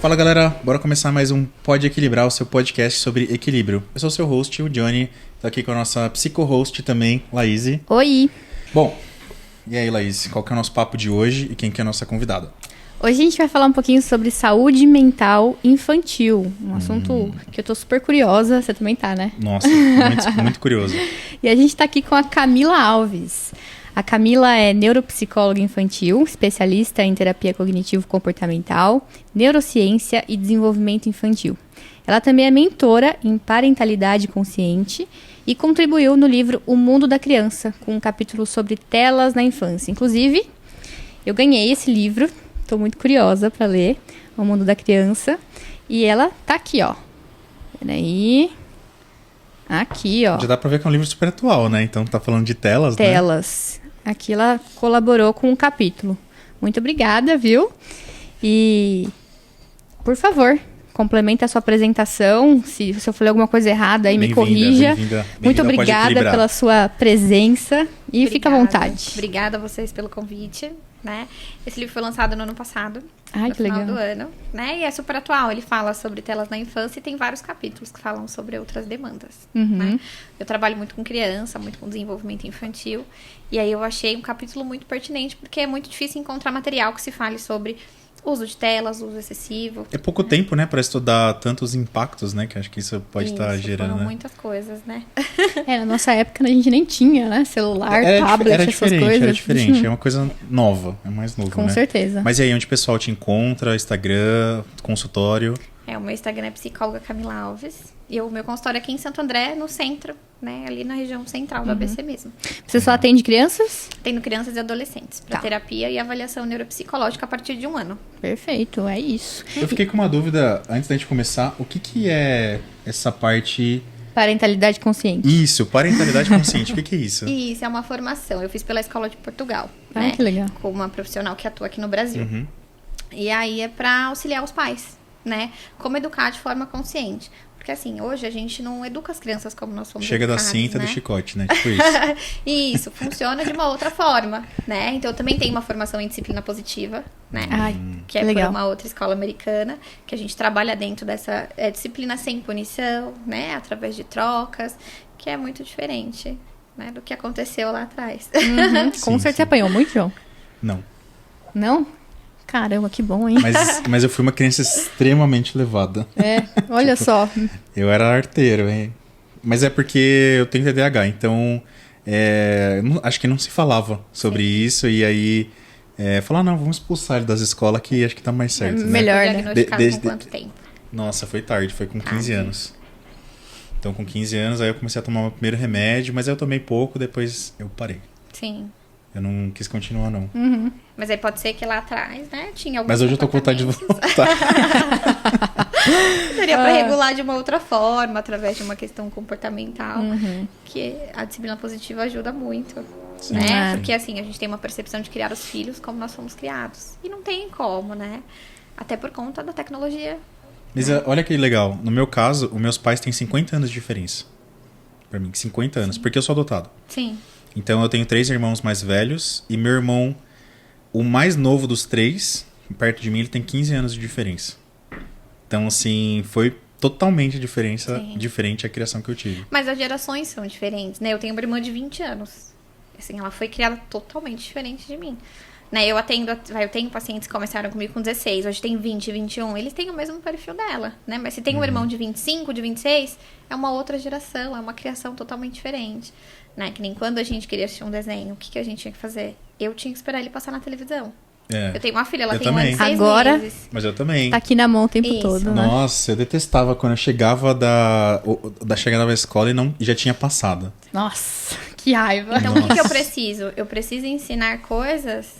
Fala galera, bora começar mais um Pode Equilibrar, o seu podcast sobre equilíbrio. Eu sou o seu host, o Johnny, tô aqui com a nossa psico-host também, Laís. Oi! Bom, e aí Laís, qual que é o nosso papo de hoje e quem que é a nossa convidada? Hoje a gente vai falar um pouquinho sobre saúde mental infantil, um assunto que eu tô super curiosa, você também tá, né? Nossa, muito curioso. E a gente tá aqui com a Camila Alves. A Camila é neuropsicóloga infantil, especialista em terapia cognitivo-comportamental, neurociência e desenvolvimento infantil. Ela também é mentora em parentalidade consciente e contribuiu no livro O Mundo da Criança, com um capítulo sobre telas na infância. Inclusive, eu ganhei esse livro, estou muito curiosa para ler O Mundo da Criança. E ela tá aqui, ó. Peraí. Aqui, ó. Já dá pra ver que é um livro super atual, né? Então tá falando de telas, né? Telas. Aqui ela colaborou com um capítulo. Muito obrigada, viu? E, por favor, complemente a sua apresentação. Se eu falei alguma coisa errada, aí me corrija. Muito obrigada pela sua presença e fica à vontade. Obrigada a vocês pelo convite, né? Esse livro foi lançado no ano passado, no final do ano, né? E é super atual. Ele fala sobre telas na infância e tem vários capítulos que falam sobre outras demandas, né? Eu trabalho muito com criança, muito com desenvolvimento infantil. E aí eu achei um capítulo muito pertinente, porque é muito difícil encontrar material que se fale sobre uso de telas, uso excessivo. É pouco tempo, né, para estudar tantos impactos, né, que acho que isso pode estar gerando, foram né? muitas coisas, né? Na nossa época a gente nem tinha, né, celular, tablet, era essas diferente, coisas. Era diferente, é uma coisa nova, é mais novo, Com né? certeza. Mas e aí, onde o pessoal te encontra? Instagram, consultório? O meu Instagram é psicóloga Camila Alves. E o meu consultório é aqui em Santo André, no centro, né? Ali na região central do ABC mesmo. Você só atende crianças? Tendo crianças e adolescentes para terapia e avaliação neuropsicológica a partir de 1 ano. Perfeito, é isso. Eu fiquei com uma dúvida, antes da gente começar, o que é essa parte... Parentalidade consciente. Isso, parentalidade consciente, o que é isso? Isso, é uma formação. Eu fiz pela Escola de Portugal, Ah, que legal. Com uma profissional que atua aqui no Brasil. E aí é para auxiliar os pais, né? Como educar de forma consciente. Porque assim, hoje a gente não educa as crianças como nós somos Chega educados, da cinta né? do chicote, né? Tipo isso. Isso, funciona de uma outra forma, né? Então eu também tenho uma formação em disciplina positiva, né? Ai, que é legal. por uma outra escola americana, que a gente trabalha dentro dessa disciplina sem punição, né? Através de trocas, que é muito diferente, né? Do que aconteceu lá atrás. Com certeza você apanhou muito, João? Não. Não? Caramba, que bom, hein? Mas eu fui uma criança extremamente levada. Olha só. Eu era arteiro, hein? Mas é porque eu tenho TDAH, então acho que não se falava sobre isso. E aí falar, não, vamos expulsar ele das escolas que acho que tá mais certo. Melhor, Foi né? diagnosticado com quanto tempo? Nossa, foi tarde, foi com 15 anos. Então com 15 anos aí eu comecei a tomar o meu primeiro remédio, mas aí eu tomei pouco, depois eu parei. Sim. Eu não quis continuar, não. Mas aí pode ser que lá atrás, né, tinha alguns Mas hoje eu tô com vontade de voltar. Seria para regular de uma outra forma, através de uma questão comportamental, que a disciplina positiva ajuda muito, né? Porque assim, a gente tem uma percepção de criar os filhos como nós fomos criados. E não tem como, né? Até por conta da tecnologia. Mas olha que legal. No meu caso, os meus pais têm 50 anos de diferença. Pra mim, 50 anos. Porque eu sou adotado. Sim. Então eu tenho 3 irmãos mais velhos. E meu irmão, o mais novo dos 3, perto de mim, ele tem 15 anos de diferença. Então, assim, foi totalmente diferente a criação que eu tive. Mas as gerações são diferentes, né? Eu tenho uma irmã de 20 anos. Assim, ela foi criada totalmente diferente de mim. Né, eu tenho pacientes que começaram comigo com 16, hoje tem 20, 21, eles têm o mesmo perfil dela, né? Mas se tem um irmão de 25, de 26, é uma outra geração, é uma criação totalmente diferente, né? Que nem quando a gente queria assistir um desenho, o que a gente tinha que fazer? Eu tinha que esperar ele passar na televisão. Eu tenho uma filha, ela tem 1 ano e 6 Agora, meses. Mas eu também. Tá aqui na mão o tempo todo, né? Nossa, eu detestava quando eu chegava da chegada da escola e já tinha passado. Nossa, que raiva. Então, o que eu preciso? Eu preciso ensinar coisas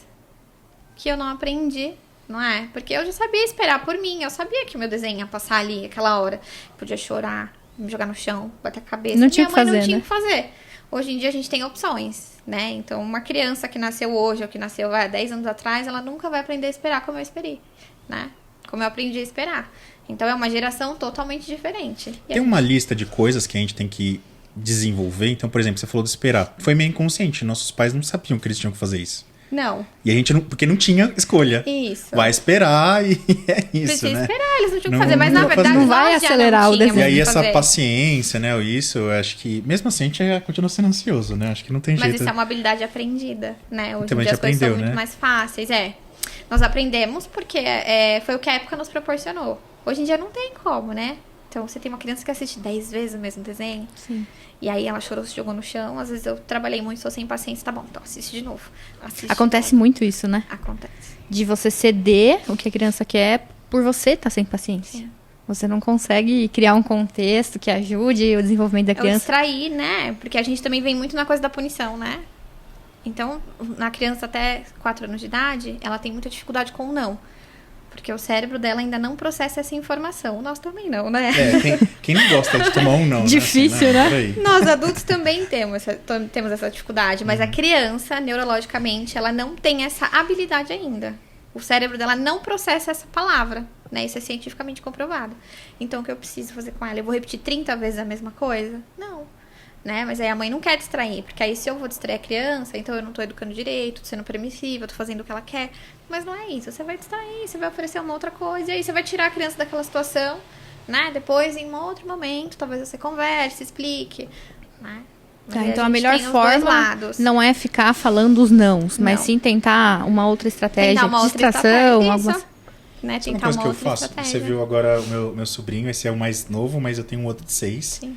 que eu não aprendi, não é? Porque eu já sabia esperar por mim, eu sabia que o meu desenho ia passar ali, aquela hora. Podia chorar, me jogar no chão, bater a cabeça. Não tinha o que fazer, não tinha o que fazer. Hoje em dia a gente tem opções, né? Então, uma criança que nasceu hoje ou que nasceu há 10 anos atrás, ela nunca vai aprender a esperar como eu esperei, né? Como eu aprendi a esperar. Então, é uma geração totalmente diferente. Tem uma lista de coisas que a gente tem que desenvolver. Então, por exemplo, você falou de esperar. Foi meio inconsciente. Nossos pais não sabiam que eles tinham que fazer isso. Não. E a gente não... Porque não tinha escolha. Isso. Vai esperar e é isso, Precisa né? esperar, eles não tinham o Não- que fazer, mas não na vai fazer. verdade Não vai nós já acelerar não o tínhamos E o aí que essa fazer. paciência, né? Isso, eu acho que... Mesmo assim, a gente continua sendo ansioso, né? Acho que não tem Mas jeito. isso é uma habilidade aprendida, né? Hoje Também em dia a as gente coisas são aprendeu, muito né? mais fáceis, Nós aprendemos porque foi o que a época nos proporcionou. Hoje em dia não tem como, né? Então, você tem uma criança que assiste 10 vezes o mesmo desenho. Sim. E aí ela chorou, se jogou no chão. Às vezes eu trabalhei muito, sou sem paciência. Tá bom, então assiste de novo. Assiste Acontece de novo. muito isso, né? Acontece. De você ceder o que a criança quer por você estar sem paciência. Sim. Você não consegue criar um contexto que ajude o desenvolvimento da É o criança. distrair, né? Porque a gente também vem muito na coisa da punição, né? Então, na criança até 4 anos de idade, ela tem muita dificuldade com o não. Porque o cérebro dela ainda não processa essa informação. O nosso também não, né? Quem não gosta de tomar um não, Difícil, né? né? Peraí. Nós adultos também temos essa dificuldade, mas a criança, neurologicamente, ela não tem essa habilidade ainda. O cérebro dela não processa essa palavra, né? Isso é cientificamente comprovado. Então, o que eu preciso fazer com ela? Eu vou repetir 30 vezes a mesma coisa? Não. Né? Mas aí a mãe não quer distrair, porque aí se eu vou distrair a criança, então eu não tô educando direito, tô sendo permissiva, tô fazendo o que ela quer. Mas não é isso, você vai distrair, você vai oferecer uma outra coisa, e aí você vai tirar a criança daquela situação, né? Depois, em um outro momento, talvez você converse, explique, né? Mas Tá, aí então a gente melhor tem os dois forma lados. não é ficar falando os nãos, mas Não. sim tentar uma outra estratégia, Tentar uma outra distração, estratégia, algumas... isso, né? Uma Tentar coisa uma que eu outra faço, estratégia. você viu agora o meu sobrinho, esse é o mais novo, mas eu tenho um outro de 6. Sim.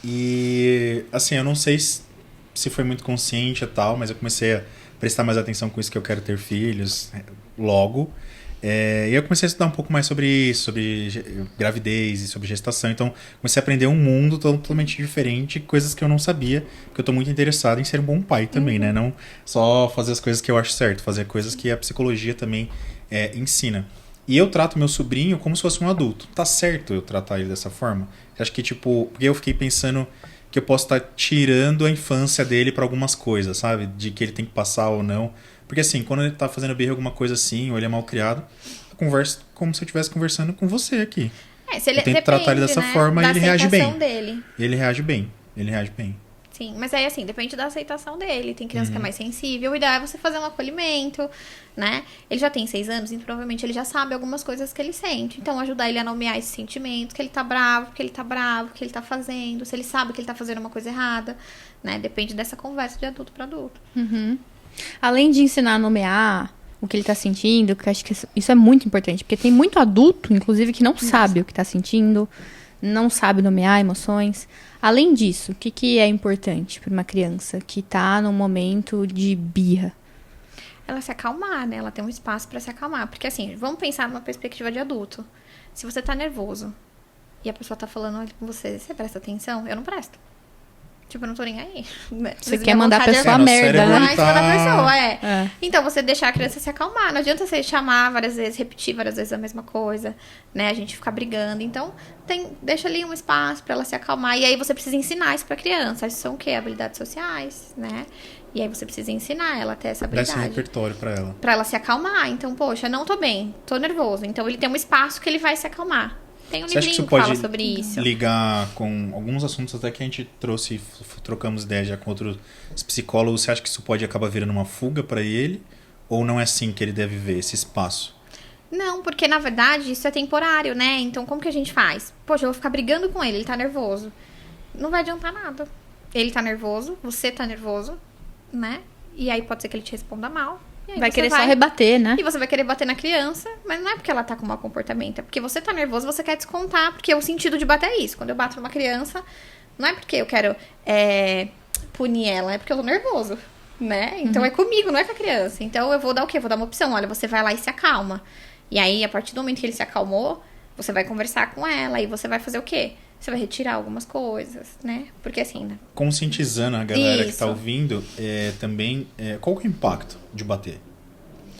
E, assim, eu não sei se foi muito consciente e tal, mas eu comecei a prestar mais atenção com isso que eu quero ter filhos logo. E eu comecei a estudar um pouco mais sobre isso, sobre gravidez e sobre gestação. Então, comecei a aprender um mundo totalmente diferente, coisas que eu não sabia, porque eu tô muito interessado em ser um bom pai também, né? Não só fazer as coisas que eu acho certo, fazer coisas que a psicologia também ensina. E eu trato meu sobrinho como se fosse um adulto. Tá certo eu tratar ele dessa forma? Eu acho que, tipo, porque eu fiquei pensando que eu posso estar tirando a infância dele pra algumas coisas, sabe? De que ele tem que passar ou não. Porque, assim, quando ele tá fazendo birra alguma coisa assim, ou ele é mal criado, eu converso como se eu estivesse conversando com você aqui. Se ele, Eu tento tratar ele dessa né, forma e da ele reage bem. aceitação dele. Ele reage bem. Ele reage bem. Sim, mas aí assim, depende da aceitação dele. Tem criança que é mais sensível, o ideal é você fazer um acolhimento, né? Ele já tem 6 anos, então provavelmente ele já sabe algumas coisas que ele sente. Então, ajudar ele a nomear esses sentimentos, que ele tá bravo, porque ele tá bravo, o que ele tá fazendo, se ele sabe que ele tá fazendo uma coisa errada, né? Depende dessa conversa de adulto para adulto. Além de ensinar a nomear o que ele tá sentindo, que eu acho que isso é muito importante, porque tem muito adulto, inclusive, que não sabe o que tá sentindo, não sabe nomear emoções. Além disso, o que é importante para uma criança que tá num momento de birra? Ela se acalmar, né? Ela tem um espaço para se acalmar. Porque assim, vamos pensar numa perspectiva de adulto. Se você tá nervoso e a pessoa tá falando ali com você, você presta atenção? Eu não presto. Tipo, eu não tô nem aí. Né? Você Às quer vezes mandar a minha vontade pessoa É, no merda, cérebro né? ele Em cima da tá- pessoa, É. Então, você deixar a criança se acalmar. Não adianta você chamar várias vezes, repetir várias vezes a mesma coisa, né? A gente ficar brigando. Então, deixa ali um espaço pra ela se acalmar. E aí você precisa ensinar isso pra criança. Isso são o quê? Habilidades sociais, né? E aí você precisa ensinar ela a ter essa Dá esse habilidade. repertório pra ela. Pra ela se acalmar. Então, poxa, não tô bem, tô nervoso. Então, ele tem um espaço que ele vai se acalmar. Tem um Você acha que livrinho isso que fala pode sobre isso. ligar com alguns assuntos até que a gente trouxe, trocamos ideia já com outros psicólogos? Você acha que isso pode acabar virando uma fuga pra ele? Ou não é assim que ele deve ver esse espaço? Não, porque na verdade isso é temporário, né? Então como que a gente faz? Poxa, eu vou ficar brigando com ele tá nervoso. Não vai adiantar nada. Ele tá nervoso, você tá nervoso, né? E aí pode ser que ele te responda mal. E aí Vai você querer só rebater, né? E você vai querer bater na criança, mas não é porque ela tá com mau comportamento, é porque você tá nervoso, você quer descontar, porque o sentido de bater é isso. Quando eu bato numa criança, não é porque eu quero punir ela, é porque eu tô nervoso, né? Então é comigo, não é com a criança. Então eu vou dar o quê? Eu vou dar uma opção. Olha, você vai lá e se acalma. E aí, a partir do momento que ele se acalmou, você vai conversar com ela e você vai fazer o quê? Você vai retirar algumas coisas, né? Porque assim, né? Conscientizando a galera que Isso. tá ouvindo, também, qual que é o impacto de bater?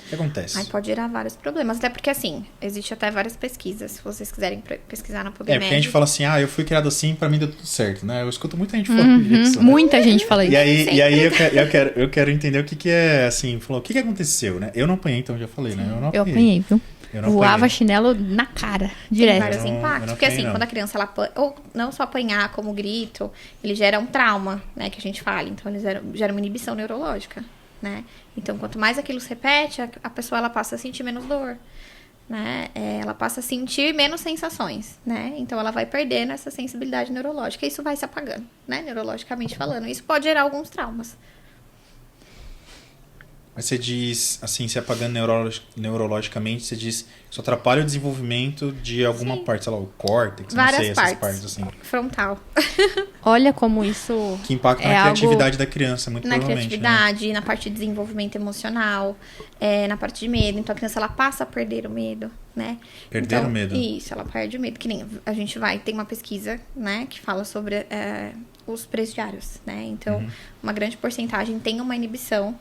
O que acontece? Aí pode gerar vários problemas. Até porque, assim, existe até várias pesquisas. Se vocês quiserem pesquisar na PubMed. Porque a gente fala assim, eu fui criado assim, pra mim deu tudo certo, né? Eu escuto muita gente falando isso. Né? Muita gente fala isso. E aí, Sempre. eu quero entender o que é, assim, falou, o que aconteceu, né? Eu não apanhei, então já falei, né? Eu apanhei, viu? Eu não Voava apanhei. chinelo na cara, Tem direto. vários Eu não impactos. Porque apanhei, assim, não. quando a criança ela apanha, ou não só apanhar como grito, ele gera um trauma, né? Que a gente fala. Então ele gera uma inibição neurológica. né? Então, quanto mais aquilo se repete, a pessoa ela passa a sentir menos dor, né? Ela passa a sentir menos sensações, né? Então, ela vai perdendo essa sensibilidade neurológica e isso vai se apagando, né? Neurologicamente falando. Isso pode gerar alguns traumas. Mas você diz, assim, se apagando neurologicamente, você diz que isso atrapalha o desenvolvimento de alguma parte, sei lá, o córtex, Várias não sei, essas partes, assim. Frontal. Olha como isso Que impacta na criatividade da criança, muito na provavelmente. criatividade, né? na parte de desenvolvimento emocional, na parte de medo. Então, a criança, ela passa a perder o medo, né? Perder então, o medo. Isso, ela perde o medo. Que nem a gente tem uma pesquisa, né, que fala sobre os presidiários, né? Então, uma grande porcentagem tem uma inibição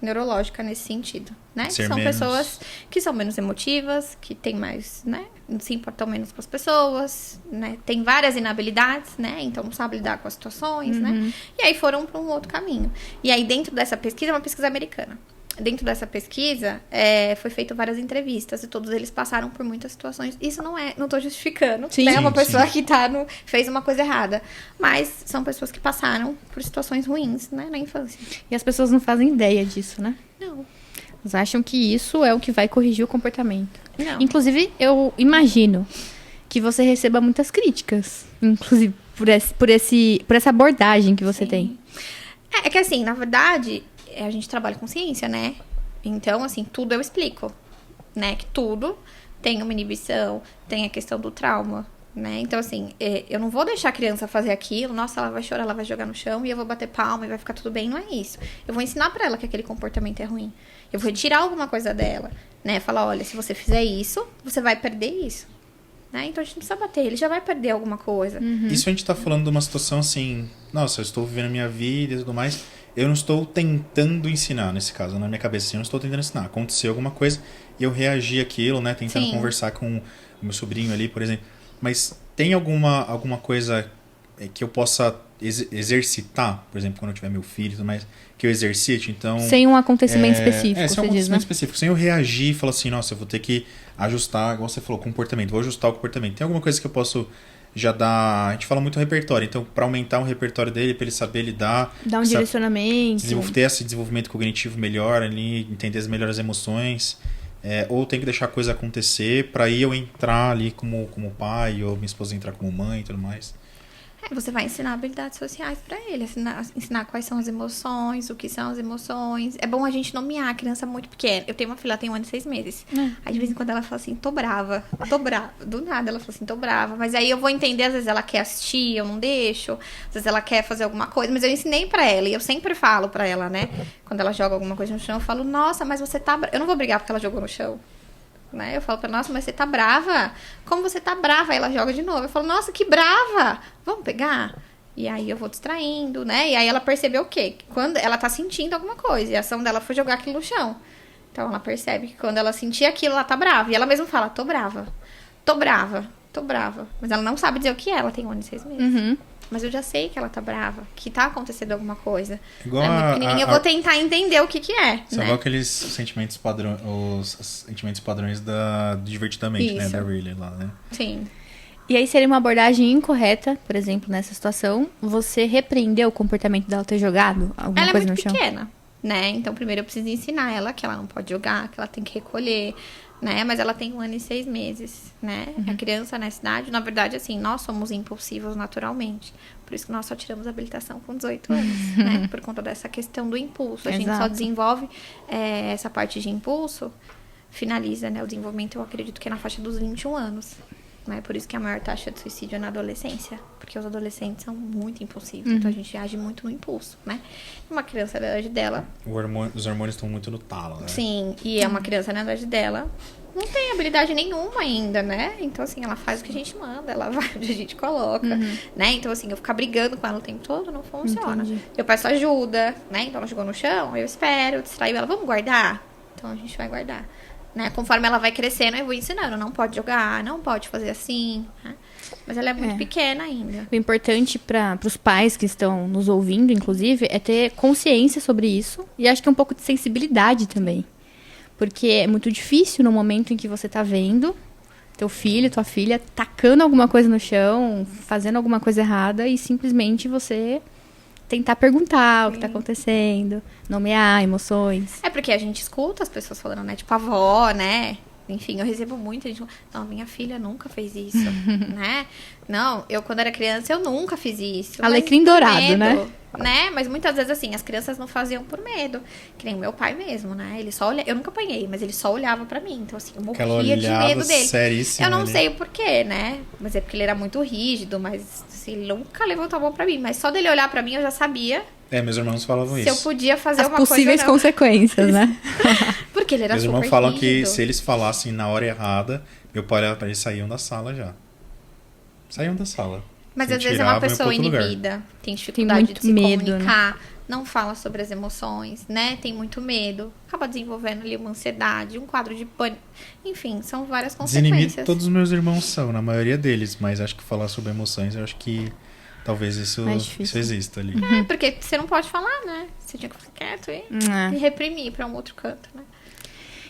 neurológica nesse sentido, né? São pessoas que são menos emotivas, que têm mais, né? Se importam menos com as pessoas, né? Tem várias inabilidades, né? Então não sabe lidar com as situações, né? E aí foram para um outro caminho. E aí dentro dessa pesquisa, é uma pesquisa americana. Dentro dessa pesquisa, foi feito várias entrevistas e todos eles passaram por muitas situações. Isso não tô justificando, sim, né? Uma pessoa sim. que fez uma coisa errada. Mas são pessoas que passaram por situações ruins, né? Na infância. E as pessoas não fazem ideia disso, né? Não. Elas acham que isso é o que vai corrigir o comportamento. Não. Inclusive, eu imagino que você receba muitas críticas. Inclusive, por essa abordagem que você tem. É que assim, na verdade, a gente trabalha com ciência, né? Então, assim, tudo eu explico, né? Que tudo tem uma inibição, tem a questão do trauma, né? Então, assim, eu não vou deixar a criança fazer aquilo, nossa, ela vai chorar, ela vai jogar no chão e eu vou bater palma e vai ficar tudo bem, não é isso. Eu vou ensinar pra ela que aquele comportamento é ruim. Eu vou retirar alguma coisa dela, né? Falar, olha, se você fizer isso, você vai perder isso. Né? Então a gente não precisa bater, ele já vai perder alguma coisa. Isso a gente tá falando de uma situação assim, nossa, eu estou vivendo a minha vida e tudo mais, eu não estou tentando ensinar, nesse caso, na minha cabeça, assim, eu não estou tentando ensinar. Aconteceu alguma coisa e eu reagi àquilo, né, tentando Sim. conversar com o meu sobrinho ali, por exemplo. Mas tem alguma coisa que eu possa exercitar, por exemplo, quando eu tiver meu filho e tudo mais, que eu exercite, então... Sem um acontecimento específico, sem um você acontecimento diz, né? específico, sem eu reagir e falar assim, nossa, eu vou ter que ajustar, igual você falou, comportamento, vou ajustar o comportamento. Tem alguma coisa que eu posso já dar... A gente fala muito repertório, então para aumentar o repertório dele, para ele saber lidar... Dar um direcionamento. Ter esse desenvolvimento cognitivo melhor ali, entender melhor as emoções, ou tem que deixar a coisa acontecer para aí eu entrar ali como pai, ou minha esposa entrar como mãe e tudo mais. Você vai ensinar habilidades sociais pra ele, ensinar quais são as emoções, o que são as emoções. É bom a gente nomear a criança muito pequena. Eu tenho uma filha, ela tem 1 ano e 6 meses. Aí de vez em quando ela fala assim, tô brava. Do nada ela fala assim, tô brava. Mas aí eu vou entender, às vezes ela quer assistir, eu não deixo. Às vezes ela quer fazer alguma coisa, mas eu ensinei pra ela. E eu sempre falo pra ela, né? Quando ela joga alguma coisa no chão, eu falo, nossa, mas você tá brava. Eu não vou brigar porque ela jogou no chão. Né? Eu falo pra ela, nossa, mas você tá brava? Como você tá brava? Aí ela joga de novo. Eu falo, nossa, que brava! Vamos pegar? E aí eu vou distraindo, né? E aí ela percebeu o quê? Que quando ela tá sentindo alguma coisa, e a ação dela foi jogar aquilo no chão. Então ela percebe que quando ela sentir aquilo, ela tá brava. E ela mesma fala, tô brava. Tô brava. Tô brava. Mas ela não sabe dizer o que é, ela tem 1 ano e 6 meses. Mas eu já sei que ela tá brava, que tá acontecendo alguma coisa. Igual eu vou tentar entender o que é. São igual aqueles sentimentos padrões, os sentimentos padrões da Divertidamente, né? Da Riley lá, né? Sim. E aí seria uma abordagem incorreta, por exemplo, nessa situação, você repreender o comportamento dela ter jogado alguma ela coisa é no muito chão? pequena, né? Então primeiro eu preciso ensinar ela que ela não pode jogar, que ela tem que recolher, né? Mas ela tem 1 ano e 6 meses, né? A criança nessa idade, na verdade, assim, nós somos impulsivos naturalmente. Por isso que nós só tiramos a habilitação com 18 anos, né? Por conta dessa questão do impulso. A gente só desenvolve essa parte de impulso, finaliza, né? O desenvolvimento, eu acredito que é na faixa dos 21 anos. Né? Por isso que a maior taxa de suicídio é na adolescência. Porque os adolescentes são muito impulsivos. Então a gente age muito no impulso, né? Uma criança da idade dela... Os hormônios estão muito no talo, né? Sim, e é uma criança na idade dela... Não tem habilidade nenhuma ainda, né? Então, assim, ela faz o que a gente manda, ela vai onde a gente coloca, né? Então, assim, eu ficar brigando com ela o tempo todo não funciona. Entendi. Eu peço ajuda, né? Então, ela jogou no chão, eu espero, eu distraio ela, vamos guardar? Então, a gente vai guardar, né? Conforme ela vai crescendo, eu vou ensinando, não pode jogar, não pode fazer assim, né? Mas ela é muito pequena ainda. O importante para os pais que estão nos ouvindo, inclusive, é ter consciência sobre isso e acho que um pouco de sensibilidade também. Porque é muito difícil no momento em que você tá vendo teu filho, tua filha tacando alguma coisa no chão, fazendo alguma coisa errada e simplesmente você tentar perguntar o que tá acontecendo, nomear emoções. É porque a gente escuta as pessoas falando, né? Tipo, a avó, né? Enfim, eu recebo muita gente falando, não, minha filha nunca fez isso, né? Não, eu quando era criança, eu nunca fiz isso. Alecrim dourado, né? Mas muitas vezes, assim, as crianças não faziam por medo. Que nem o meu pai mesmo, né? Ele só olhava, eu nunca apanhei, mas ele só olhava pra mim. Então, assim, eu morria de medo dele. Seríssimo, eu não ali. sei o porquê, né? Mas é porque ele era muito rígido, mas assim, ele nunca levantou a mão pra mim. Mas só dele olhar pra mim, eu já sabia Meus irmãos falavam se isso. eu podia fazer As uma coisa possíveis ou não. consequências, né? Porque ele era Meus super irmãos falam rígido. que se eles falassem na hora errada, meu pai olhava pra eles, saíam da sala já. Saíam da sala. Mas Me às vezes é uma tiravam e iam pra pessoa outro lugar. inibida, tem dificuldade muito de se medo, comunicar, não fala sobre as emoções, né? Tem muito medo, acaba desenvolvendo ali uma ansiedade, um quadro de pânico. Enfim, são várias Desinibido consequências. todos os meus irmãos são, na maioria deles, mas acho que falar sobre emoções, eu acho que talvez isso exista ali. É, porque você não pode falar, né? Você tinha que ficar quieto e reprimir pra um outro canto, né?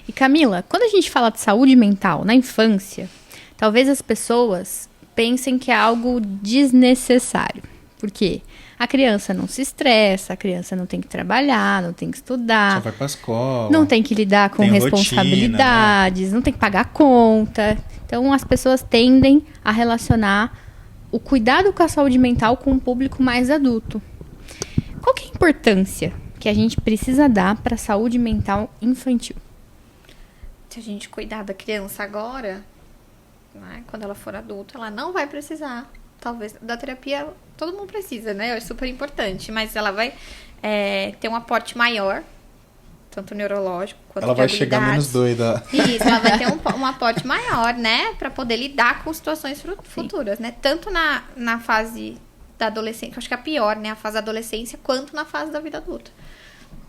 E Camila, quando a gente fala de saúde mental na infância, talvez as pessoas pensem que é algo desnecessário. Por quê? A criança não se estressa, a criança não tem que trabalhar, não tem que estudar. Só vai pra escola. Não tem que lidar com Tem responsabilidades, rotina, né? não tem que pagar conta. Então as pessoas tendem a relacionar o cuidado com a saúde mental com um público mais adulto. Qual que é a importância que a gente precisa dar para a saúde mental infantil? Se a gente cuidar da criança agora, né, quando ela for adulta, ela não vai precisar. Talvez da terapia, todo mundo precisa, né? É super importante. Mas ela vai ter um aporte maior, tanto neurológico quanto Ela de vai chegar habilidades. menos doida. Isso, ela vai ter um aporte maior, né? Pra poder lidar com situações futuras, né? Tanto na fase da adolescência, que eu acho que é a pior, né? A fase da adolescência, quanto na fase da vida adulta.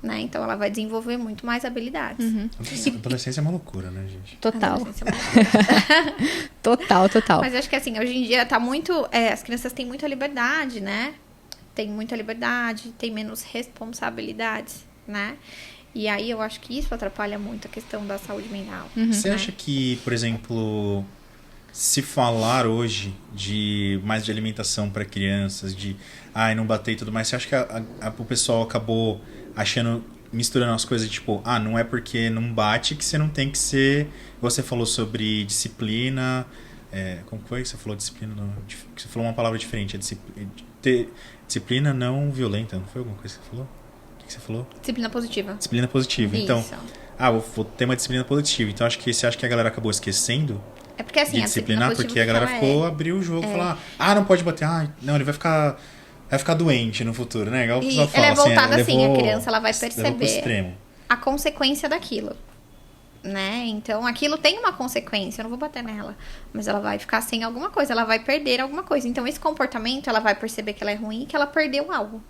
Né? Então ela vai desenvolver muito mais habilidades. Adolescência é uma loucura, né, gente? Total. Adolescência é uma loucura. Total. Mas acho que assim, hoje em dia tá muito. As crianças têm muita liberdade, né? Tem muita liberdade, tem menos responsabilidades, né? E aí eu acho que isso atrapalha muito a questão da saúde mental. Você né? acha que, por exemplo, se falar hoje mais de alimentação para crianças, de não bater e tudo mais, você acha que o pessoal acabou misturando as coisas, tipo, não é porque não bate que você não tem que ser... Você falou sobre disciplina... como foi que você falou disciplina? Você falou uma palavra diferente. Disciplina não violenta, não foi alguma coisa que você falou? O que você falou? Disciplina positiva. Disciplina positiva. Isso. Então, vou ter uma disciplina positiva. Então, você acha que a galera acabou esquecendo É porque assim, de a disciplina disciplinar? positiva Porque a galera fala, abriu o jogo e falou, não pode bater. Não, ele vai ficar doente no futuro, né? Igual o pessoal fala. Ela é voltada assim, levou- a criança ela vai levou pro perceber extremo. a consequência daquilo. Né? Então, aquilo tem uma consequência, eu não vou bater nela, mas ela vai ficar sem alguma coisa, ela vai perder alguma coisa. Então, esse comportamento, ela vai perceber que ela é ruim e que ela perdeu algo.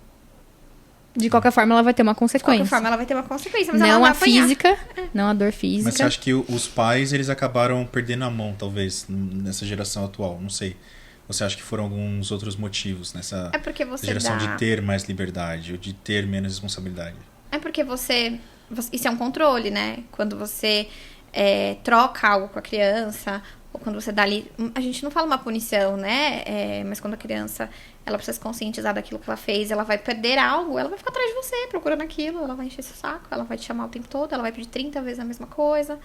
De qualquer forma, ela vai ter uma De consequência. qualquer forma, ela vai ter uma consequência, mas ela Não não vai a apanhar. física, não a dor física. Mas você acha que os pais, eles acabaram perdendo a mão, talvez, nessa geração atual? Não sei. Você acha que foram alguns outros motivos nessa É porque você geração dá... de ter mais liberdade ou de ter menos responsabilidade? É porque você... Isso é um controle, né? Quando você troca algo com a criança, ou quando você dá ali... A gente não fala uma punição, né? Mas quando a criança, ela precisa se conscientizar daquilo que ela fez, ela vai perder algo, ela vai ficar atrás de você, procurando aquilo, ela vai encher seu saco, ela vai te chamar o tempo todo, ela vai pedir 30 vezes a mesma coisa,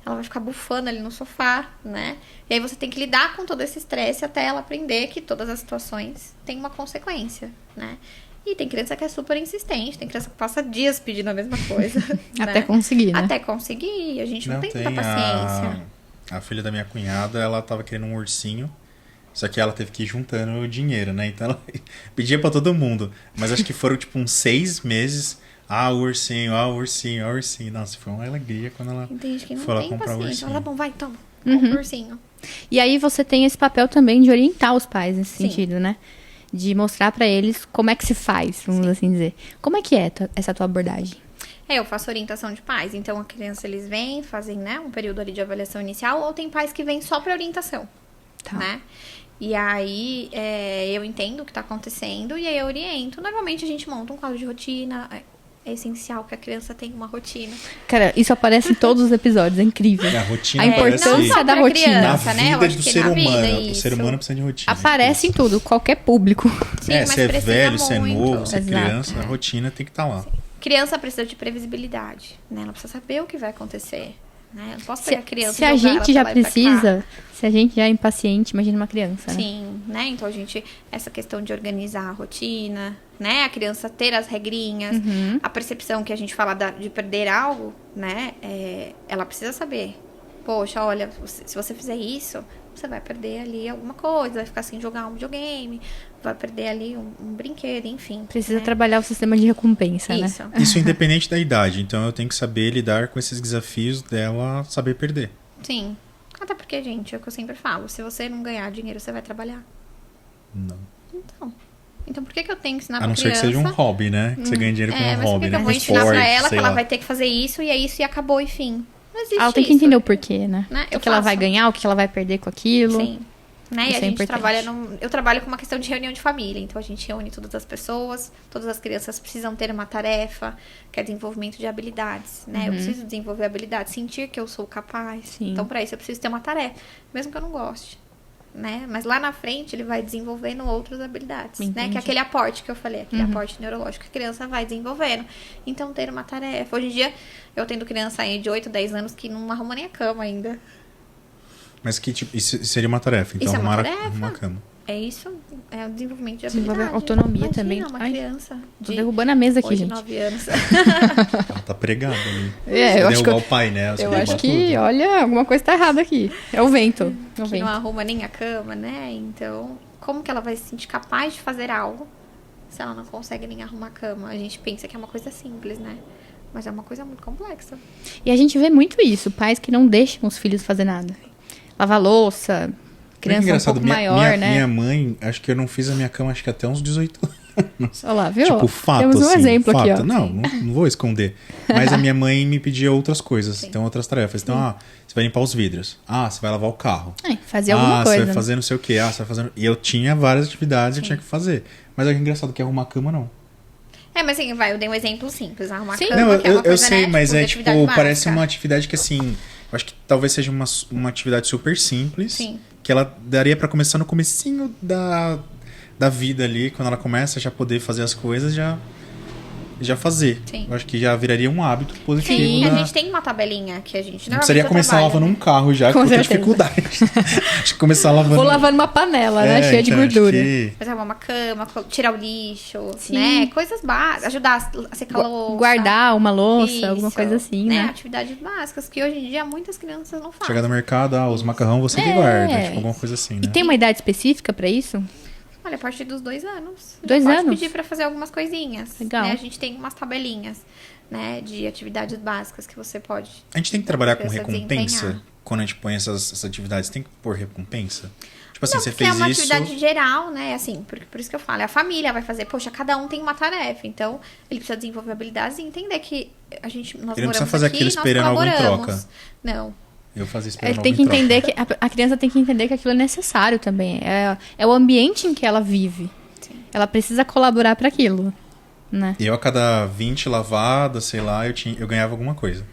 ela vai ficar bufando ali no sofá, né? E aí você tem que lidar com todo esse estresse até ela aprender que todas as situações têm uma consequência, né? E tem criança que é super insistente, tem criança que passa dias pedindo a mesma coisa. Até né? conseguir, né? Até conseguir. A gente não tem tanta paciência. A filha da minha cunhada, ela tava querendo um ursinho, só que ela teve que ir juntando dinheiro, né? Então ela pedia pra todo mundo. Mas acho que foram tipo uns 6 meses. O ursinho, o ursinho, o ursinho. Nossa, foi uma alegria quando ela Tem gente que não foi lá tem comprar o paciência. ursinho. Ela, tá bom, vai, toma. Compra o ursinho. E aí você tem esse papel também de orientar os pais nesse Sim. sentido, né? De mostrar pra eles como é que se faz, vamos assim dizer. Como é que é essa tua abordagem? Eu faço orientação de pais. Então, a criança, eles vêm, fazem, né, um período ali de avaliação inicial, ou tem pais que vêm só pra orientação, Tá. né? E aí, eu entendo o que tá acontecendo e aí eu oriento. Normalmente, a gente monta um quadro de rotina. é essencial que a criança tenha uma rotina. Cara, isso aparece em todos os episódios, é incrível. A rotina A importância não só da pra rotina. na criança, né? Eu vida acho do que ser na humano. vida, O ser isso. humano precisa de rotina. Aparece em tudo, qualquer público. Sim, É, mas se é precisa velho, se é muito. novo, se é Exato. criança, a rotina tem que estar lá. Criança precisa de previsibilidade, né? Ela precisa saber o que vai acontecer, né? Eu não posso pegar a criança Se e a jogar gente ela já pra lá e pra cá. precisa, se a gente já é impaciente, imagina uma criança, né? Sim, né? Então essa questão de organizar a rotina, né? A criança ter as regrinhas, a percepção que a gente fala de perder algo, né? Ela precisa saber. Poxa, olha, se você fizer isso, você vai perder ali alguma coisa, vai ficar sem jogar um videogame, vai perder ali um brinquedo, enfim. Precisa né? trabalhar o sistema de recompensa, Isso. né? Isso independente da idade. Então eu tenho que saber lidar com esses desafios dela saber perder. Sim. Até porque, gente, é o que eu sempre falo. Se você não ganhar dinheiro, você vai trabalhar. Não. Então por que eu tenho que ensinar A pra não ser criança? que seja um hobby, né? Que você ganhe dinheiro com um mas por hobby, que né? eu Com vou ensinar pra esporte, ela que sei ela lá. vai ter que fazer isso e é isso e acabou e fim? Não existe Ela tem que isso. entender o porquê, né? Né? O que ela vai faço. ganhar, o que ela vai perder com aquilo. Sim. Né? E Isso a é gente importante. trabalha eu trabalho com uma questão de reunião de família. Então a gente reúne todas as pessoas, todas as crianças precisam ter uma tarefa, que é desenvolvimento de habilidades, né? Eu preciso desenvolver habilidades, sentir que eu sou capaz. Sim. Então, para isso, eu preciso ter uma tarefa, mesmo que eu não goste. Né? Mas lá na frente ele vai desenvolvendo outras habilidades, né? Entendi. Que é aquele aporte que eu falei, aquele aporte neurológico que a criança vai desenvolvendo. Então, ter uma tarefa. Hoje em dia, eu tendo criança aí de 8, 10 anos que não arruma nem a cama ainda. Mas que tipo, isso seria uma tarefa. Então Isso é uma arrumar tarefa? uma cama. É isso, é o desenvolvimento de Desenvolver habilidade. autonomia Imagina, também. uma Ai, criança Tô de derrubando a mesa aqui, 8, gente. 9 anos. Ela tá pregada ali. É, eu acho que Derrubar o pai, né? Você eu derruba acho que, tudo. olha, alguma coisa tá errada aqui. É o vento. É o Que não vento. arruma nem a cama, né? Então, como que ela vai se sentir capaz de fazer algo se ela não consegue nem arrumar a cama? A gente pensa que é uma coisa simples, né? Mas é uma coisa muito complexa. E a gente vê muito isso, pais que não deixam os filhos fazer nada. Lavar louça, criança um pouco maior, né? Minha mãe, acho que eu não fiz a minha cama, acho que até uns 18 anos. Olha lá, viu? Tipo, fato, Temos um assim, exemplo fato. aqui, ó. Não vou esconder. Mas a minha mãe me pedia outras coisas, então outras tarefas. Então, você vai limpar os vidros. Você vai lavar o carro. Fazer alguma coisa. Você vai né? fazer não sei o quê. Você vai fazer... E eu tinha várias atividades que eu tinha que fazer. Mas é engraçado que arrumar a cama, não. Mas assim, eu dei um exemplo simples. Arrumar a Sim. cama, Não, que é uma eu coisa, sei, né? mas de é atividade tipo, parece básica. uma atividade que assim, eu acho que talvez seja uma atividade super simples, Sim. que ela daria pra começar no comecinho da vida ali, quando ela começa a já poder fazer as coisas, já fazer. Sim. Eu acho que já viraria um hábito positivo. Sim, a da... gente tem uma tabelinha que a gente Não precisaria começar trabalha, lavando né? um carro já, Com que eu tenho certeza. dificuldade. Acho que começar lavando... Vou lavando uma panela, né? Cheia de então, acho gordura. que- Mas arrumar uma cama, tirar o lixo, Sim. né? Coisas básicas, ajudar a secar a louça. Guardar uma louça, alguma Isso, coisa assim, né? Atividades básicas que hoje em dia muitas crianças não fazem. Chegar no mercado, os macarrão você que guarda, tipo alguma coisa assim, né? E tem uma idade específica pra isso? Olha, a partir dos 2 anos. 2 já anos? Pode pedir pra fazer algumas coisinhas. Legal. Né? A gente tem umas tabelinhas, né? De atividades básicas que você pode... A gente tem que trabalhar com Criança recompensa desempenhar. quando a gente põe essas atividades. Tem que pôr recompensa? Tipo assim, Não, você porque fez é uma isso... atividade geral, né? Assim, por isso que eu falo. A família vai fazer. Poxa, cada um tem uma tarefa. Então, ele precisa desenvolver habilidades e entender que nós Ele não moramos precisa fazer aqui, aquilo nós esperando algo em colaboramos. troca. Não. Eu fazia esperando Ele tem que algo em entender troca. que a criança tem que entender que aquilo é necessário também. É o ambiente em que ela vive. Sim. Ela precisa colaborar para aquilo, né? E eu, a cada 20 lavadas, sei lá, eu ganhava alguma coisa.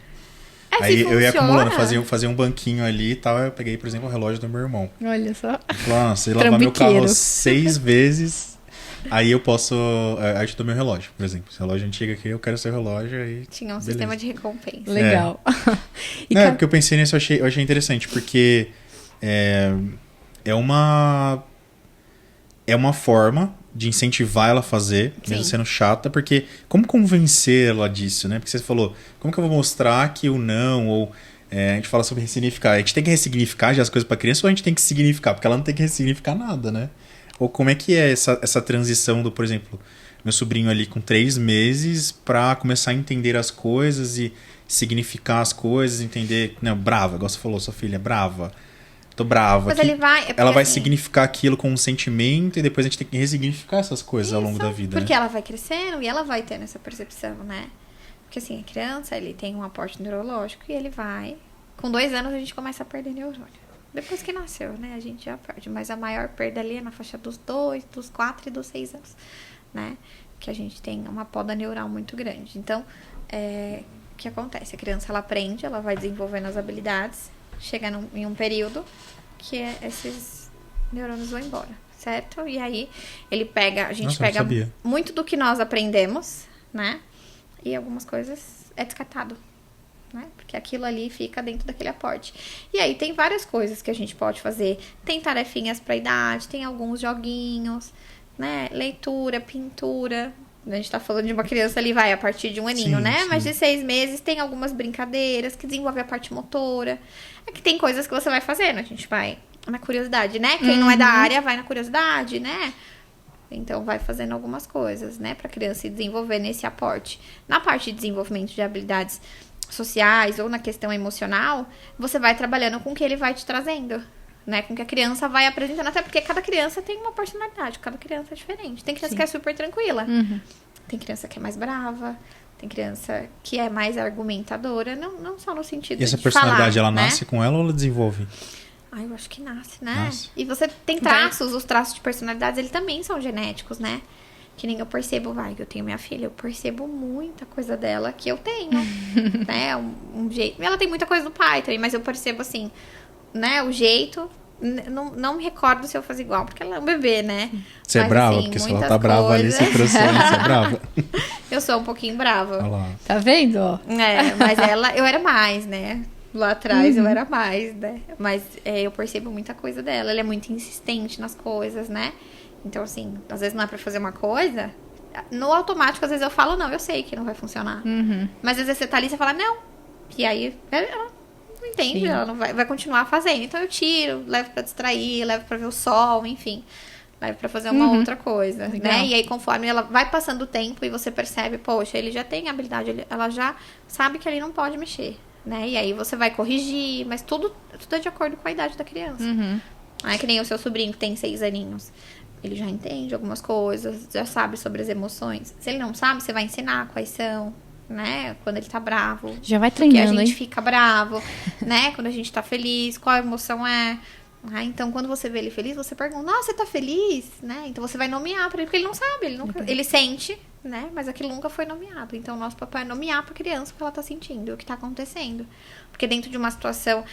Aí se eu ia funciona. acumulando, fazia um banquinho ali e tal. Eu peguei, por exemplo, o relógio do meu irmão. Olha só. Ele falou, você lavar meu carro Trambiqueiro. 6 vezes, aí eu posso... Aí eu te dou meu relógio, por exemplo. Esse relógio antigo aqui, eu quero seu relógio, aí... Tinha um beleza. sistema de recompensa. Legal. E Não, ca- porque eu pensei nisso, eu achei interessante, porque é uma forma de incentivar ela a fazer, mesmo Sim. sendo chata, porque como convencer ela disso, né? Porque você falou, como que eu vou mostrar que o não, ou a gente fala sobre ressignificar, a gente tem que ressignificar já as coisas pra criança ou a gente tem que significar? Porque ela não tem que ressignificar nada, né? Ou como é que é essa transição do, por exemplo, meu sobrinho ali com 3 meses pra começar a entender as coisas e significar as coisas, entender, não, brava, igual você falou, sua filha é brava, tô brava. Mas que ele vai... é porque, ela vai assim, significar aquilo com um sentimento e depois a gente tem que ressignificar essas coisas ao longo isso, da vida, Porque né? ela vai crescendo e ela vai tendo essa percepção, né? Porque assim, a criança, ele tem um aporte neurológico e ele vai... Com 2 anos a gente começa a perder neurônio. Depois que nasceu, né? A gente já perde. Mas a maior perda ali é na faixa dos 2, dos 4 e dos 6 anos, né? que a gente tem uma poda neural muito grande. Então, o que acontece? A criança, ela aprende, ela vai desenvolvendo as habilidades, chega em um período que esses neurônios vão embora, certo? E aí, a gente pega muito do que nós aprendemos, né? E algumas coisas é descartado, né? Porque aquilo ali fica dentro daquele aporte. E aí tem várias coisas que a gente pode fazer. Tem tarefinhas para idade, tem alguns joguinhos, né? Leitura, pintura. A gente tá falando de uma criança ali, a partir de um aninho, né? Sim. Mas de 6 meses tem algumas brincadeiras que desenvolvem a parte motora. É que tem coisas que você vai fazendo. A gente vai na curiosidade, né? Quem não é da área vai na curiosidade, né? Então, vai fazendo algumas coisas, né? Pra criança se desenvolver nesse aporte. Na parte de desenvolvimento de habilidades sociais ou na questão emocional, você vai trabalhando com o que ele vai te trazendo, né? Com o que a criança vai apresentando. Até porque cada criança tem uma personalidade, cada criança é diferente. Tem criança que é super tranquila. Tem criança que é mais brava. Tem criança que é mais argumentadora. Não só no sentido de falar. E essa personalidade, ela né? nasce com ela ou ela desenvolve? Eu acho que nasce, né? E você tem traços, os traços de personalidades, eles também são genéticos, né? Que nem eu percebo, eu tenho minha filha, eu percebo muita coisa dela que eu tenho, né? Um jeito. Ela tem muita coisa do pai também, mas eu percebo assim, né? O jeito, não me recordo se eu faço igual, porque ela é um bebê, né? Você é brava? Porque se ela tá brava ali, você transforma, você é brava. Eu sou um pouquinho brava. Olha lá. Tá vendo, ó? Mas eu era mais, né? Lá atrás eu era mais, né? Mas eu percebo muita coisa dela. Ela é muito insistente nas coisas, né? Então, assim, às vezes não é pra fazer uma coisa. No automático, às vezes eu falo, não, eu sei que não vai funcionar. Mas às vezes você tá ali e você fala, não. E aí ela não entende, Sim. Ela não vai continuar fazendo. Então eu tiro, levo pra distrair, levo pra ver o sol, enfim. Levo pra fazer uma outra coisa, Legal. né? E aí, conforme ela vai passando o tempo e você percebe, poxa, ele já tem habilidade, ela já sabe que ele não pode mexer. Né? E aí você vai corrigir, mas tudo é de acordo com a idade da criança. Não é que nem o seu sobrinho que tem 6 aninhos. Ele já entende algumas coisas, já sabe sobre as emoções. Se ele não sabe, você vai ensinar quais são, né? Quando ele tá bravo. Já vai treinando, porque a gente fica bravo, né? Quando a gente tá feliz, qual a emoção é. Então, quando você vê ele feliz, você pergunta, nossa, você tá feliz? Né? Então, você vai nomear pra ele, porque ele não sabe. Ele sente, né? Mas aquilo nunca foi nomeado. Então, o nosso papel é nomear pra criança o que ela tá sentindo, o que tá acontecendo. Porque dentro de uma situação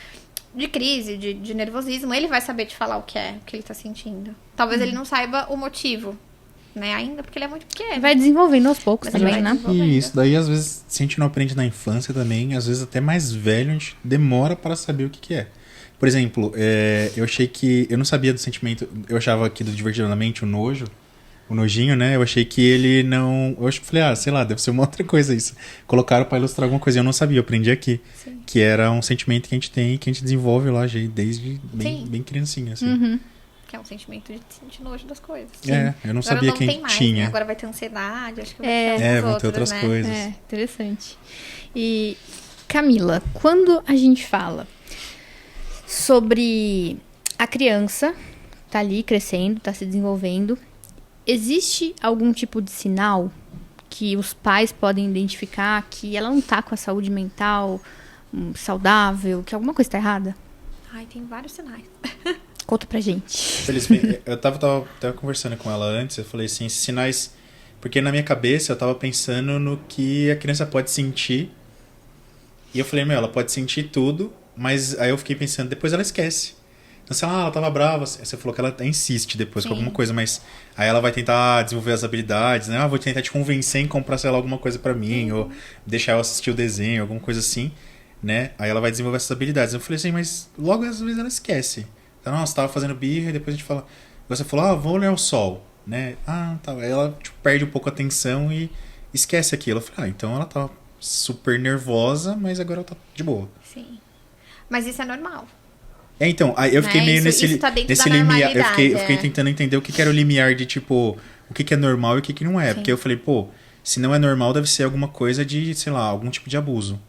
de crise, de nervosismo, ele vai saber te falar o que ele tá sentindo. Talvez ele não saiba o motivo, né? Ainda porque ele é muito pequeno. Vai desenvolvendo aos poucos Mas também, né? E isso daí, às vezes, se a gente não aprende na infância também, às vezes até mais velho, a gente demora para saber o que é. Por exemplo, eu achei que... Eu não sabia do sentimento... Eu achava aqui do Divertidamente o nojo, o nojinho, né? Eu achei que ele não... Eu falei, sei lá, deve ser uma outra coisa isso. Colocaram pra ilustrar alguma coisa. Eu não sabia, eu aprendi aqui. Sim. Que era um sentimento que a gente tem, que a gente desenvolve lá desde bem criancinha, assim. Que é um sentimento de sentir nojo das coisas. Eu não sabia quem tinha. Né? Agora vai ter ansiedade, acho que vai ter vão ter outras né? coisas. Interessante. E, Camila, quando a gente fala sobre a criança tá ali crescendo, tá se desenvolvendo, existe algum tipo de sinal que os pais podem identificar que ela não tá com a saúde mental saudável, que alguma coisa tá errada? Tem vários sinais. Conta pra gente. Felizmente, eu tava conversando com ela antes, eu falei assim, esses sinais... Porque na minha cabeça eu tava pensando no que a criança pode sentir. E eu falei, ela pode sentir tudo, mas aí eu fiquei pensando, depois ela esquece. Então, se ela tava brava, você falou que ela insiste depois com alguma coisa, mas aí ela vai tentar desenvolver as habilidades, né? Vou tentar te convencer em comprar, sei lá, alguma coisa pra mim, ou deixar eu assistir o desenho, alguma coisa assim, né? Aí ela vai desenvolver essas habilidades. Eu falei assim, mas logo às vezes ela esquece. Então, nossa, tava fazendo birra e depois a gente fala... Você falou, vou olhar o sol, né? Tá. Aí ela perde um pouco a atenção e esquece aquilo. Eu falei, então ela tá super nervosa, mas agora ela tá de boa. Sim. Mas isso é normal. Então, aí eu fiquei meio nesse limiar. Eu fiquei tentando entender o que era o limiar de, tipo, o que é normal e o que não é. Sim. Porque eu falei, se não é normal, deve ser alguma coisa de, sei lá, algum tipo de abuso.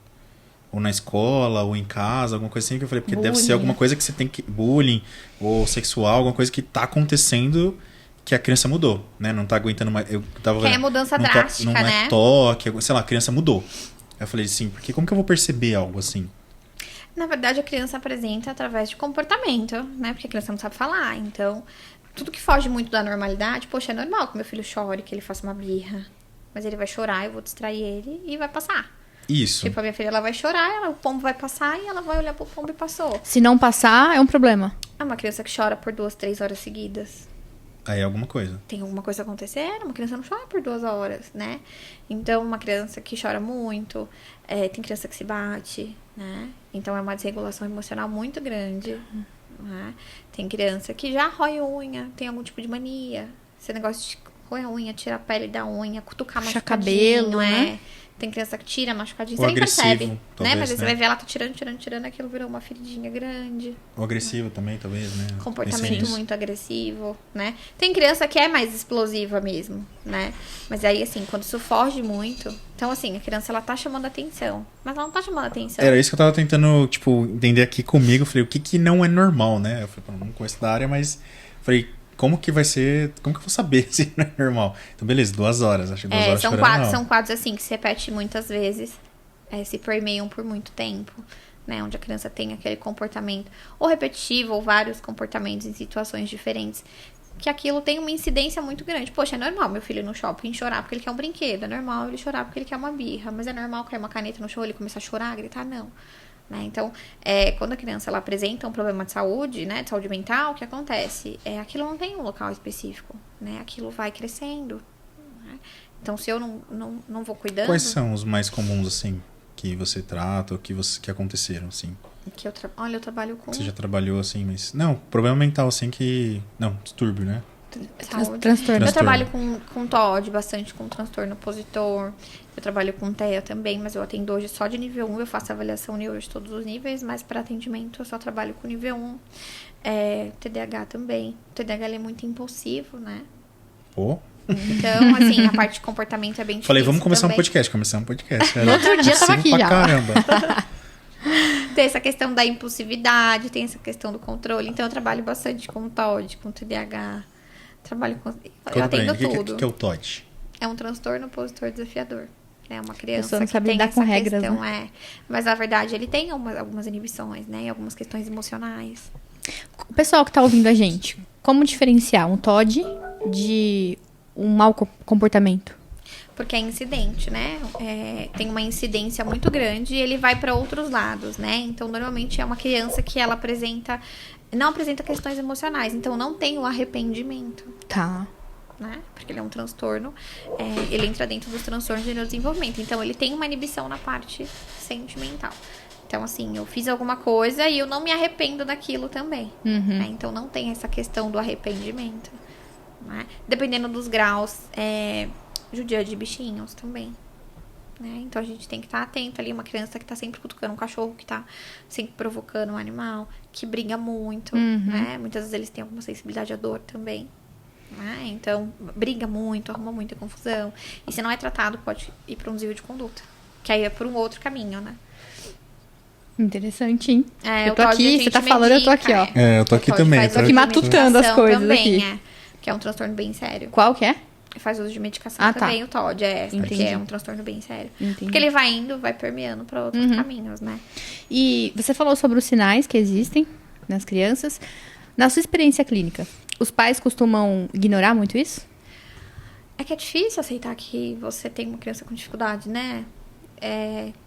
Ou na escola, ou em casa, alguma coisa assim. Que eu falei, porque bullying. Deve ser alguma coisa que você tem que... Bullying, ou sexual, alguma coisa que tá acontecendo que a criança mudou, né? Não tá aguentando mais... Eu tava vendo, mudança drástica, não né? É toque, sei lá, a criança mudou. Eu falei assim, porque como que eu vou perceber algo assim? Na verdade, a criança apresenta através de comportamento, né? Porque a criança não sabe falar. Então, tudo que foge muito da normalidade, poxa, é normal que meu filho chore, que ele faça uma birra. Mas ele vai chorar, eu vou distrair ele e vai passar. Isso. Tipo, a minha filha, ela vai chorar, o pombo vai passar e ela vai olhar pro pombo e passou. Se não passar, é um problema. É uma criança que chora por 2, 3 horas seguidas. Aí é alguma coisa. Tem alguma coisa acontecendo, uma criança não chora por 2 horas, né? Então, uma criança que chora muito, tem criança que se bate, né? Então, é uma desregulação emocional muito grande, né? Tem criança que já rói unha, tem algum tipo de mania. Esse negócio de roer a unha, tirar a pele da unha, cutucar Puxar machucadinho, cabelo, né? Tem criança que tira machucadinho, Ou você nem agressivo, percebe, né? talvez, Mas aí você né? vai ver ela tá tirando, aquilo virou uma feridinha grande. Ou agressivo também, talvez, né? Comportamento Pensei nisso. muito agressivo, né? Tem criança que é mais explosiva mesmo, né? Mas aí, assim, quando isso foge muito... Então, assim, a criança, ela tá chamando atenção. Mas ela não tá chamando atenção. Era isso que eu tava tentando, tipo, entender aqui comigo. Eu falei, o que não é normal, né? Eu falei, pô, não conheço da área, mas... Falei, como que vai ser... Como que eu vou saber se não é normal? Então, beleza, 2 horas. Acho que 2 horas são quadros, assim, que se repete muitas vezes. Se permeiam por muito tempo. Né, onde a criança tem aquele comportamento ou repetitivo, ou vários comportamentos em situações diferentes, que aquilo tem uma incidência muito grande. Poxa, é normal meu filho ir no shopping chorar porque ele quer um brinquedo, é normal ele chorar porque ele quer uma birra, mas é normal cair uma caneta no chão ele começar a chorar, gritar, não. Né? Então, quando a criança ela apresenta um problema de saúde, né, de saúde mental, o que acontece? Aquilo não tem um local específico, né? Aquilo vai crescendo. Né? Então, se eu não vou cuidando... Quais são os mais comuns, assim, que você trata ou que aconteceram, assim? Olha, eu trabalho com... Você já trabalhou, assim, mas... Não, problema mental, assim, que... Não, distúrbio, né? Saúde. Transtorno. Eu trabalho com TOD, bastante com transtorno opositor. Eu trabalho com TEA também, mas eu atendo hoje só de nível 1. Eu faço avaliação neuro de todos os níveis, mas para atendimento eu só trabalho com nível 1. TDAH também. O TDAH ele é muito impulsivo, né? Pô... Então, assim, a parte de comportamento é bem difícil. Falei, vamos começar também. um podcast. Começamos um podcast. No outro dia tava aqui pra já. Caramba. Tem essa questão da impulsividade, tem essa questão do controle. Então, eu trabalho bastante com TOD, com TDAH. Trabalho com... Eu atendo tudo. O que é o TOD? É um transtorno opositor desafiador. É uma A criança pessoa não que sabe tem lidar essa com regras, questão, né? Mas, na verdade, ele tem algumas inibições, né? E algumas questões emocionais. O pessoal que tá ouvindo a gente, como diferenciar um TOD de um mau comportamento? Porque é incidente, né? Tem uma incidência muito grande e ele vai para outros lados, né? Então, normalmente é uma criança que ela não apresenta questões emocionais. Então, não tem o arrependimento, Tá. né? Porque ele é um transtorno. Ele entra dentro dos transtornos de neurodesenvolvimento. Então, ele tem uma inibição na parte sentimental. Então, assim, eu fiz alguma coisa e eu não me arrependo daquilo também. Né? Então, não tem essa questão do arrependimento. Né? Dependendo dos graus, judia de bichinhos também. Né? Então a gente tem que estar atento ali. Uma criança que tá sempre cutucando um cachorro, que tá sempre provocando um animal, que briga muito. Né? Muitas vezes eles têm alguma sensibilidade à dor também. Né? Então, briga muito, arruma muita confusão. E se não é tratado, pode ir para um desvio de conduta. Que aí é por um outro caminho, né? Interessante, hein? Eu o tô TOD a aqui, gente você tá falando, eu tô aqui, ó. Eu tô aqui O TOD também. faz Tô uso aqui de matutando as medicação coisas também, aqui. que é um transtorno bem sério. Qual que é? Faz uso de medicação Ah, tá. também, o TOD, porque Entendi. é um transtorno bem sério. Entendi. Porque ele vai permeando para outros caminhos, né? E você falou sobre os sinais que existem nas crianças. Na sua experiência clínica, os pais costumam ignorar muito isso? É que é difícil aceitar que você tem uma criança com dificuldade, né?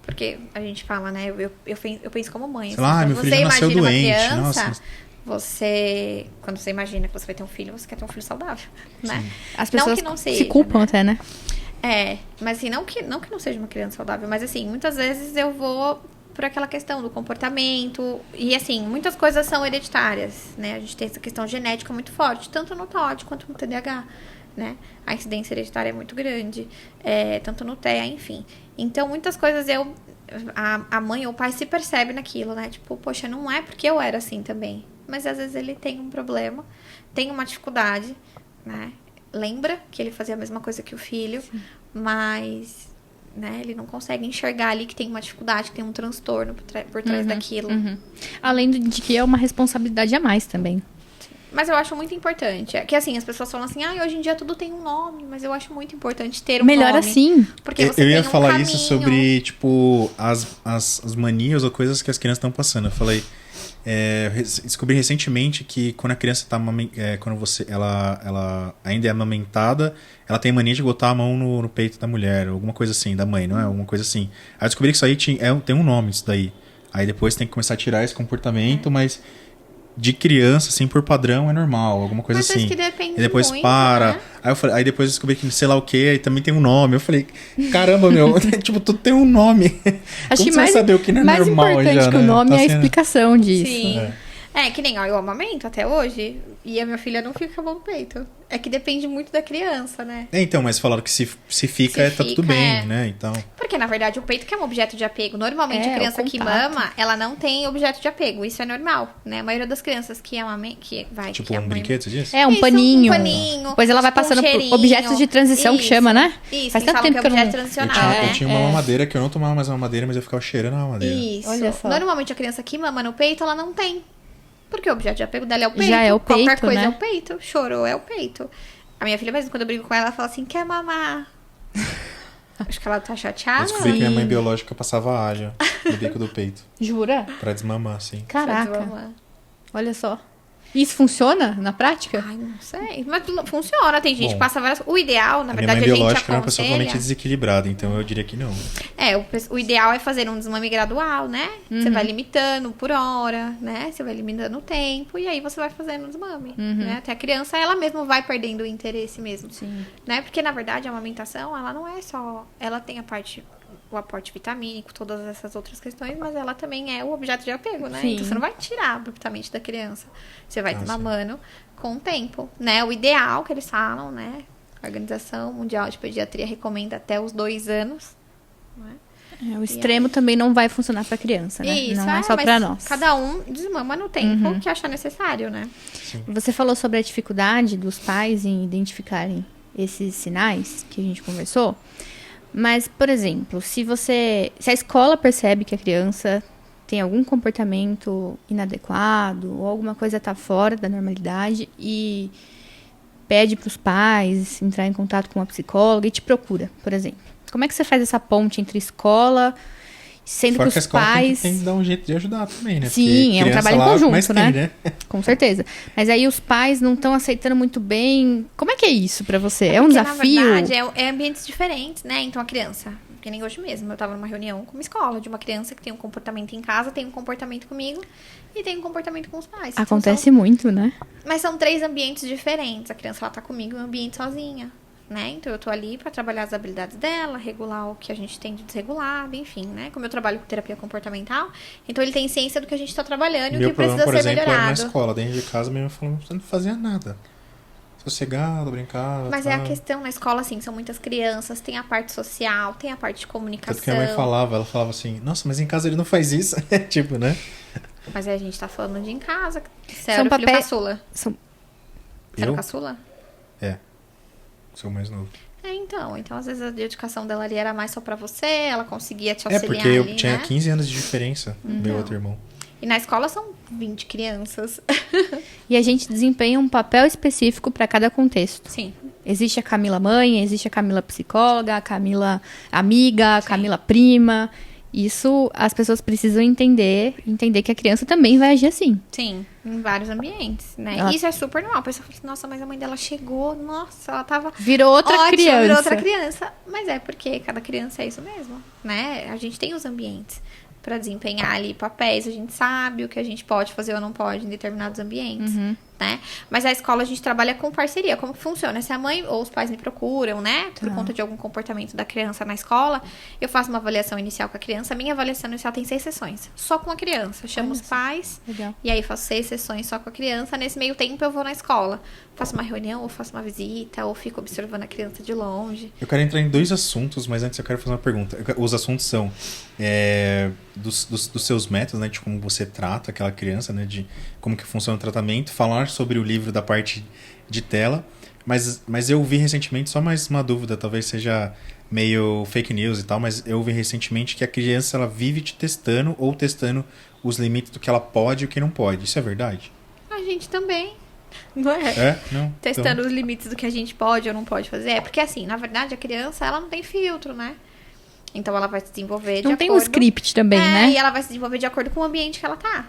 Porque a gente fala, né? Eu penso como mãe. Sei lá, quando meu filho já nasceu imagina uma doente. criança, Nossa. quando você imagina que você vai ter um filho, você quer ter um filho saudável, né? As pessoas que não se seja, culpam né? até, né? Mas assim, não que não seja uma criança saudável, mas assim, muitas vezes eu vou por aquela questão do comportamento. E assim, muitas coisas são hereditárias, né? A gente tem essa questão genética muito forte, tanto no TOD quanto no TDAH, né? A incidência hereditária é muito grande, tanto no TEA, enfim. Então, muitas coisas a mãe ou o pai se percebe naquilo, né? Tipo, poxa, não é porque eu era assim também. Mas às vezes ele tem um problema, tem uma dificuldade, né? Lembra que ele fazia a mesma coisa que o filho, mas... Né? Ele não consegue enxergar ali que tem uma dificuldade, que tem um transtorno por trás daquilo. Além de que é uma responsabilidade a mais também. Mas eu acho muito importante. Que assim, as pessoas falam assim, hoje em dia tudo tem um nome, mas eu acho muito importante ter um Melhor nome. assim. Porque você Eu ia tem um falar caminho. isso sobre, tipo, as manias ou coisas que as crianças estão passando. Eu falei, Descobri recentemente que quando a criança tá ela ainda é amamentada, ela tem mania de botar a mão no peito da mulher, alguma coisa assim, da mãe, não é? Alguma coisa assim. Aí eu descobri que isso aí tem um nome, isso daí. Aí depois tem que começar a tirar esse comportamento, mas de criança, assim, por padrão, é normal, alguma coisa Mas assim. acho que depende E depois muito, para. né? Aí depois eu descobri que sei lá o que, aí também tem um nome. Eu falei, caramba, meu, tipo, tudo tem um nome. Acho Como que você vai saber o que não é mais normal importante já, que o né? nome Tá é a sendo- explicação disso. Sim. É, que nem, ó, eu amamento até hoje e a minha filha não fica com a mão no peito. É que depende muito da criança, né? Então, mas falaram que se fica, Se tá tudo fica, bem, né? Então, Porque, na verdade, o peito que é um objeto de apego. Normalmente, É, a criança o que contato. mama, ela não tem objeto de apego. Isso é normal, né? A maioria das crianças que amamentam... tipo que um brinquedo, você disse? É, um Isso, paninho. um paninho. Depois ela vai tipo, passando por cheirinho. objetos de transição, que Isso. chama, né? Isso, Faz eles tanto falam tempo que é que eu não... objeto transicional, Eu né? tinha uma mamadeira que eu não tomava mais mamadeira, mas eu ficava cheirando a mamadeira. Isso. Olha só. Normalmente, a criança que mama no peito, ela não tem. Porque o objeto de apego dela é o peito. Já é o Qualquer peito, coisa né? é o peito. Chorou, é o peito. A minha filha, mesmo quando eu brigo com ela, ela fala assim, quer mamar? Acho que ela tá Eu chateada. descobri que minha mãe biológica passava ágil no bico do peito. Jura? Pra desmamar, assim. Pra Caraca. desmamar. Olha só. Isso funciona na prática? Ai, não sei. Mas funciona, tem gente Bom, que passa várias... O ideal, na A minha verdade, mãe a gente biológica era uma pessoa aconselha... totalmente desequilibrada, então eu diria que não. O ideal é fazer um desmame gradual, né? Você vai limitando por hora, né? Você vai limitando o tempo e aí você vai fazendo o desmame, né? Até a criança, ela mesma vai perdendo o interesse mesmo, Sim. né? Porque, na verdade, a amamentação, ela não é só... Ela tem o aporte vitamínico, todas essas outras questões, mas ela também é o objeto de apego, né? Sim. Então, você não vai tirar abruptamente da criança. Você vai Ah, desmamando com o tempo, né? O ideal que eles falam, né? A Organização Mundial de Pediatria recomenda até os 2 anos, É, o extremo também não vai funcionar pra criança, né? Isso, não é só mas pra nós. cada um desmama no tempo que achar necessário, né? Você falou sobre a dificuldade dos pais em identificarem esses sinais que a gente conversou. Mas, por exemplo, se a escola percebe que a criança tem algum comportamento inadequado ou alguma coisa está fora da normalidade e pede para os pais entrar em contato com uma psicóloga e te procura, por exemplo. Como é que você faz essa ponte entre escola, sendo Fora que que a os escola pais... tem que dar um jeito de ajudar também, né? Sim, Porque é um criança trabalho em lá, conjunto, mas né? tem, Com certeza. Mas aí os pais não estão aceitando muito bem. Como é que é isso pra você? É um Porque, desafio? na verdade, é ambientes diferentes, né? Então, a criança, que nem hoje mesmo, eu tava numa reunião com uma escola de uma criança que tem um comportamento em casa, tem um comportamento comigo e tem um comportamento com os pais. Então, Acontece muito, né? mas são 3 ambientes diferentes. A criança, ela tá comigo em um ambiente sozinha, né? Então, eu tô ali pra trabalhar as habilidades dela, regular o que a gente tem de desregulado, enfim, né? Como eu trabalho com terapia comportamental, então ele tem ciência do que a gente tá trabalhando e o Meu que problema, precisa por ser exemplo, era na melhorado. escola, dentro de casa mesmo, falando, você não fazia nada. Sossegado, brincava. Mas é a tal. questão na escola, assim, são muitas crianças, tem a parte social, tem a parte de comunicação. Tanto que a mãe falava, ela falava assim, nossa, mas em casa ele não faz isso. Tipo, né? Mas aí a gente tá falando de em casa. Você São era o filho papéis- caçula. São- Você era o Eu? caçula? Sou mais novo. Então às vezes a dedicação dela ali era mais só pra você, ela conseguia te É, auxiliar porque eu ali, tinha né? 15 anos de diferença do meu outro irmão. E na escola são 20 crianças. E a gente desempenha um papel específico para cada contexto. Sim. Existe a Camila mãe, existe a Camila psicóloga, a Camila amiga, a Camila prima. Isso as pessoas precisam entender que a criança também vai agir assim. Sim, em vários ambientes, né? Ela- Isso é super normal. A pessoa fala assim, nossa, mas a mãe dela chegou, nossa, ela tava Virou outra ótima, criança. virou outra criança. Mas é porque cada criança é isso mesmo, né? A gente tem os ambientes pra desempenhar ali papéis, a gente sabe o que a gente pode fazer ou não pode em determinados ambientes, né? Mas a escola a gente trabalha com parceria. Como que funciona? Se a mãe ou os pais me procuram, né? Por conta de algum comportamento da criança na escola, eu faço uma avaliação inicial com a criança. A minha avaliação inicial tem 6 sessões, só com a criança. Eu chamo os pais Legal. e aí faço 6 sessões só com a criança. Nesse meio tempo eu vou na escola. Faço uma reunião, ou faço uma visita, ou fico observando a criança de longe. Eu quero entrar em 2 assuntos, mas antes eu quero fazer uma pergunta. Os assuntos são dos seus métodos, né? De como você trata aquela criança, né? De como que funciona o tratamento. Falar sobre o livro da parte de tela. Mas eu vi recentemente, só mais uma dúvida, talvez seja meio fake news e tal, mas eu vi recentemente que a criança ela vive te testando ou testando os limites do que ela pode e o que não pode. Isso é verdade? A gente também, não é? É? Não? Testando os limites do que a gente pode ou não pode fazer. É porque, assim, na verdade, a criança, ela não tem filtro, né? Então, ela vai se desenvolver de Não acordo... tem um script também, É, né? e ela vai se desenvolver de acordo com o ambiente que ela tá.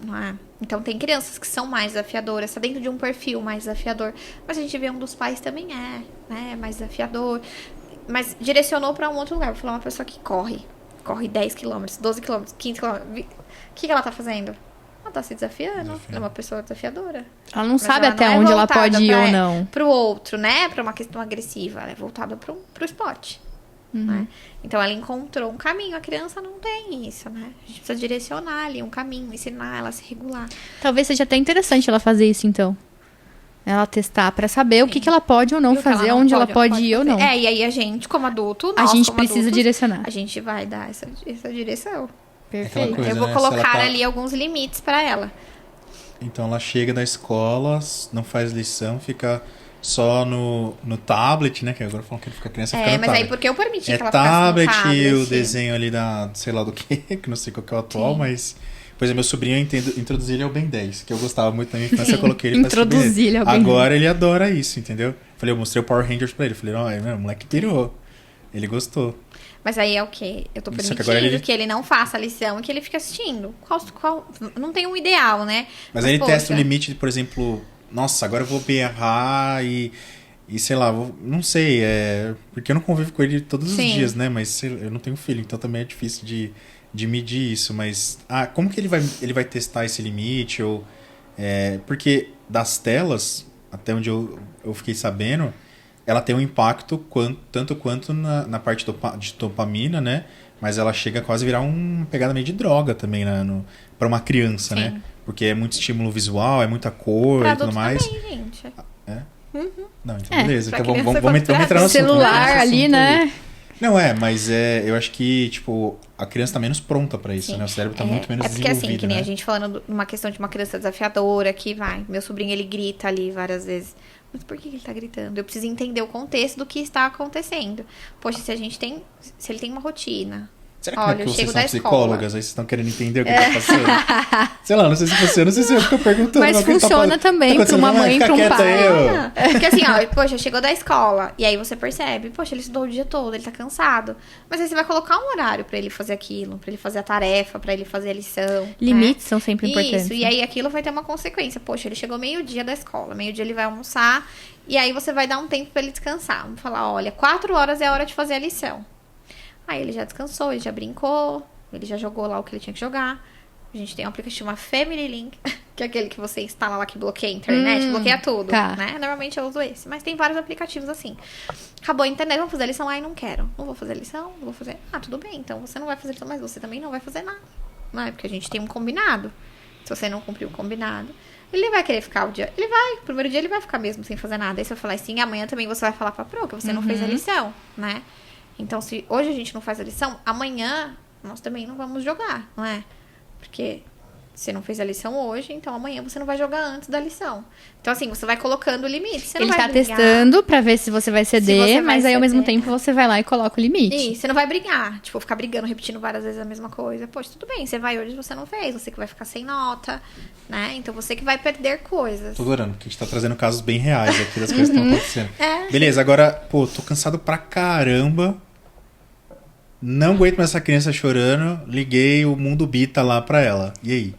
não é? Então tem crianças que são mais desafiadoras, tá dentro de um perfil mais desafiador. Mas a gente vê um dos pais também né? Mais desafiador. Mas direcionou pra um outro lugar. Vou falar uma pessoa que corre 10 km, 12 km, 15 km. O que ela tá fazendo? Ela tá se desafiando. Ela é uma pessoa desafiadora. Ela não Mas sabe ela até não é onde ela voltada pode ir ou não. Pro outro, né? Pra uma questão agressiva. Ela é voltada pro esporte. Né? Então ela encontrou um caminho. A criança não tem isso, né? A gente precisa direcionar ali um caminho, ensinar ela a se regular. Talvez seja até interessante ela fazer isso, então. Ela testar pra saber o que ela pode ou não E o que fazer, ela não onde ela pode ir ou fazer. não. E aí a gente, como adulto, A nós, gente como precisa adultos, direcionar. A gente vai dar essa direção. Perfeito. coisa, Eu vou né? colocar Se ela tá- ali alguns limites pra ela. Então ela chega da escola, não faz lição, fica só no tablet, né? Que agora falam que a criança fica no Mas tablet. aí porque eu permiti É que ela ficasse no tablet tablet. e o desenho ali da, sei lá do que não sei qual que é o atual, Sim. mas... Por exemplo, meu sobrinho, eu introduzi ele ao Ben 10, que eu gostava muito da minha infância, eu coloquei ele pra assistir Ben 10. Introduzi ele ao Ben Agora ele adora isso, entendeu? Eu mostrei o Power Rangers pra ele, falei, ó, o moleque pirou. Ele gostou. Mas aí é o quê? Eu tô Só permitindo que agora que ele não faça a lição e que ele fique assistindo. Não tem um ideal, né? Mas aí ele poxa, testa o limite de, por exemplo, nossa, agora eu vou berrar e sei lá, não sei, porque eu não convivo com ele todos os Sim. dias, né? Mas eu não tenho filho, então também é difícil de medir isso. Mas, como que ele vai testar esse limite? Porque das telas, até onde eu fiquei sabendo, ela tem um impacto tanto quanto na parte de dopamina, né? Mas ela chega a quase virar uma pegada meio de droga também, né? Pra uma criança, Sim. né? Porque é muito estímulo visual, é muita cor pra e tudo adulto mais. também, gente. Não, então beleza. Pra Então vamos criança, vamos pra entrar no assunto. Celular vamos entrar nesse ali, assunto né? aí. Não, mas eu acho que, tipo, a criança tá menos pronta pra isso, Sim. né? O cérebro tá muito menos porque desenvolvido, assim, que nem né? a gente falando numa questão de uma criança desafiadora que meu sobrinho ele grita ali várias vezes. Mas por que ele tá gritando? Eu preciso entender o contexto do que está acontecendo. Poxa, se ele tem uma rotina. Será que Olha, não é eu que vocês chego são da escola. psicólogas? Aí vocês estão querendo entender o que tá passando? Sei lá, não sei se você, não sei se eu fico perguntando. Mas alguém funciona também pra uma mãe e pra um pai. Porque assim, poxa, chegou da escola. E aí você percebe, poxa, ele estudou o dia todo, ele tá cansado. Mas aí você vai colocar um horário pra ele fazer aquilo, pra ele fazer a tarefa, pra ele fazer a lição. Limites são sempre Isso, importantes. e aí aquilo vai ter uma consequência. Poxa, ele chegou meio-dia da escola, meio-dia ele vai almoçar. E aí você vai dar um tempo pra ele descansar. Vamos falar, olha, 4 horas é a hora de fazer a lição. Aí ele já descansou, ele já brincou, ele já jogou lá o que ele tinha que jogar. A gente tem um aplicativo chamado Family Link, que é aquele que você instala lá que bloqueia a internet, bloqueia tudo, tá. né? Normalmente eu uso esse, mas tem vários aplicativos assim. Acabou a internet, vamos fazer a lição? Ai, não quero. Não vou fazer a lição, não vou fazer. Tudo bem, então você não vai fazer a lição, mas você também não vai fazer nada. Não é? Porque a gente tem um combinado. Se você não cumprir o combinado, ele vai querer ficar o dia... o primeiro dia ele vai ficar mesmo sem fazer nada. Aí você vai falar assim, amanhã também você vai falar pra Pro que você não fez a lição, né? Então, se hoje a gente não faz a lição, amanhã nós também não vamos jogar, não é? Porque você não fez a lição hoje, então amanhã você não vai jogar antes da lição. Então, assim, você vai colocando o limite. Você Ele não vai tá brigar. testando pra ver se você vai ceder, você vai mas aí ao mesmo ceder. tempo você vai lá e coloca o limite. E você não vai brigar, tipo, ficar brigando, repetindo várias vezes a mesma coisa. Poxa, tudo bem, você vai hoje, você não fez, você que vai ficar sem nota, né? Então você que vai perder coisas. Tô adorando, porque a gente tá trazendo casos bem reais aqui das coisas que estão acontecendo. É. Beleza, agora, tô cansado pra caramba. Não aguento mais essa criança chorando. Liguei o Mundo Bita lá pra ela. E aí?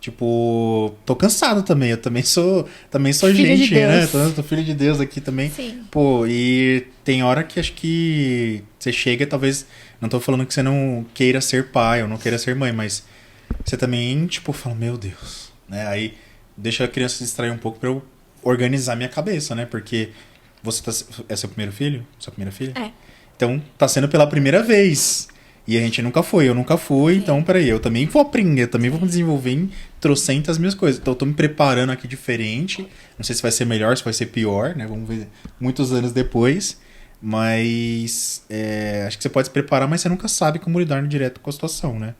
Tipo, tô cansado também. Eu também sou Filho gente, de né? Deus. Tô filho de Deus aqui também. Sim. E tem hora que acho que você chega, talvez. Não tô falando que você não queira ser pai ou não queira ser mãe, mas você também, tipo, fala, meu Deus. Né? Aí deixa a criança se distrair um pouco pra eu organizar minha cabeça, né? Porque é seu primeiro filho? Sua primeira filha? É. Então, tá sendo pela primeira vez. E a gente nunca foi, eu nunca fui. Sim. Então, peraí, eu também vou aprender, eu também vou me desenvolver em trocentas minhas coisas. Então, eu tô me preparando aqui diferente. Não sei se vai ser melhor, se vai ser pior, né? Vamos ver muitos anos depois. Mas acho que você pode se preparar, mas você nunca sabe como lidar direto com a situação, né?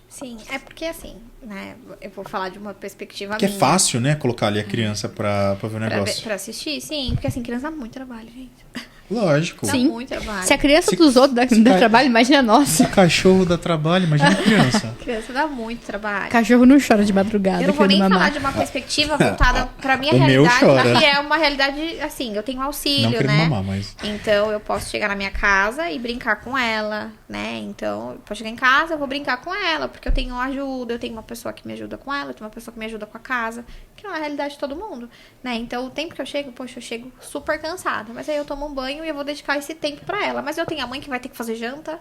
Sim, é porque assim, né? Eu vou falar de uma perspectiva Porque é minha. fácil, né? Colocar ali a criança pra ver o negócio. Pra assistir, sim, porque assim, criança dá muito trabalho, gente. Lógico. Dá Sim. muito trabalho. Se a criança Se- dos outros dá trabalho, imagina a nossa. Se cachorro dá trabalho, imagina criança. Criança dá muito trabalho. Cachorro não chora de madrugada. Eu não vou nem querendo falar mamar. de uma perspectiva voltada pra minha O meu realidade, chora. que é uma realidade, assim, eu tenho Não auxílio, querendo né? mamar, mas... Então eu posso chegar na minha casa e brincar com ela, né? Então, eu posso chegar em casa, eu vou brincar com ela, porque eu tenho ajuda, eu tenho uma pessoa que me ajuda com ela, eu tenho uma pessoa que me ajuda com a casa, que não é a realidade de todo mundo, né? Então, o tempo que eu chego, poxa, eu chego super cansada, mas aí eu tomo um banho e eu vou dedicar esse tempo pra ela. Mas eu tenho a mãe que vai ter que fazer janta,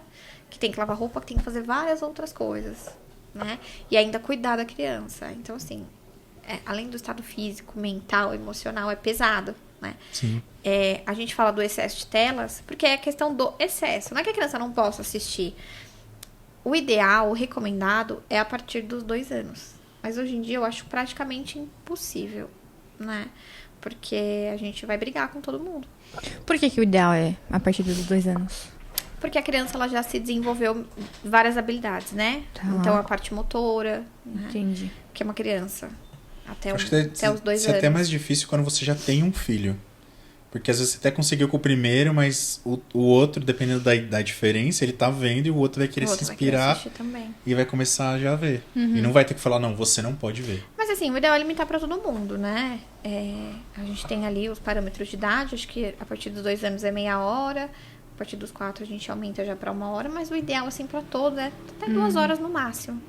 que tem que lavar roupa, que tem que fazer várias outras coisas, né? E ainda cuidar da criança. Então, assim, além do estado físico, mental, emocional, é pesado, né? Sim. A gente fala do excesso de telas, porque é a questão do excesso. Não é que a criança não possa assistir. O ideal, o recomendado, é a partir dos 2 anos. Mas hoje em dia eu acho praticamente impossível, né? Porque a gente vai brigar com todo mundo. Por que o ideal é a partir dos 2 anos? Porque a criança ela já se desenvolveu várias habilidades, né? Tá. Então a parte motora, né? Entendi. Que é uma criança. Até Acho que até os 2 isso é anos. até mais difícil quando você já tem um filho. Porque às vezes você até conseguiu com o primeiro, mas o outro, dependendo da diferença, ele tá vendo e o outro vai querer O se outro vai querer inspirar assistir também. e vai começar já a ver. E não vai ter que falar, não, você não pode ver. Mas assim, o ideal é limitar pra todo mundo, né? A gente tem ali os parâmetros de idade, acho que a partir dos 2 anos é meia hora, a partir dos 4 a gente aumenta já pra 1 hora, mas o ideal, assim, pra todos é até 2 horas no máximo.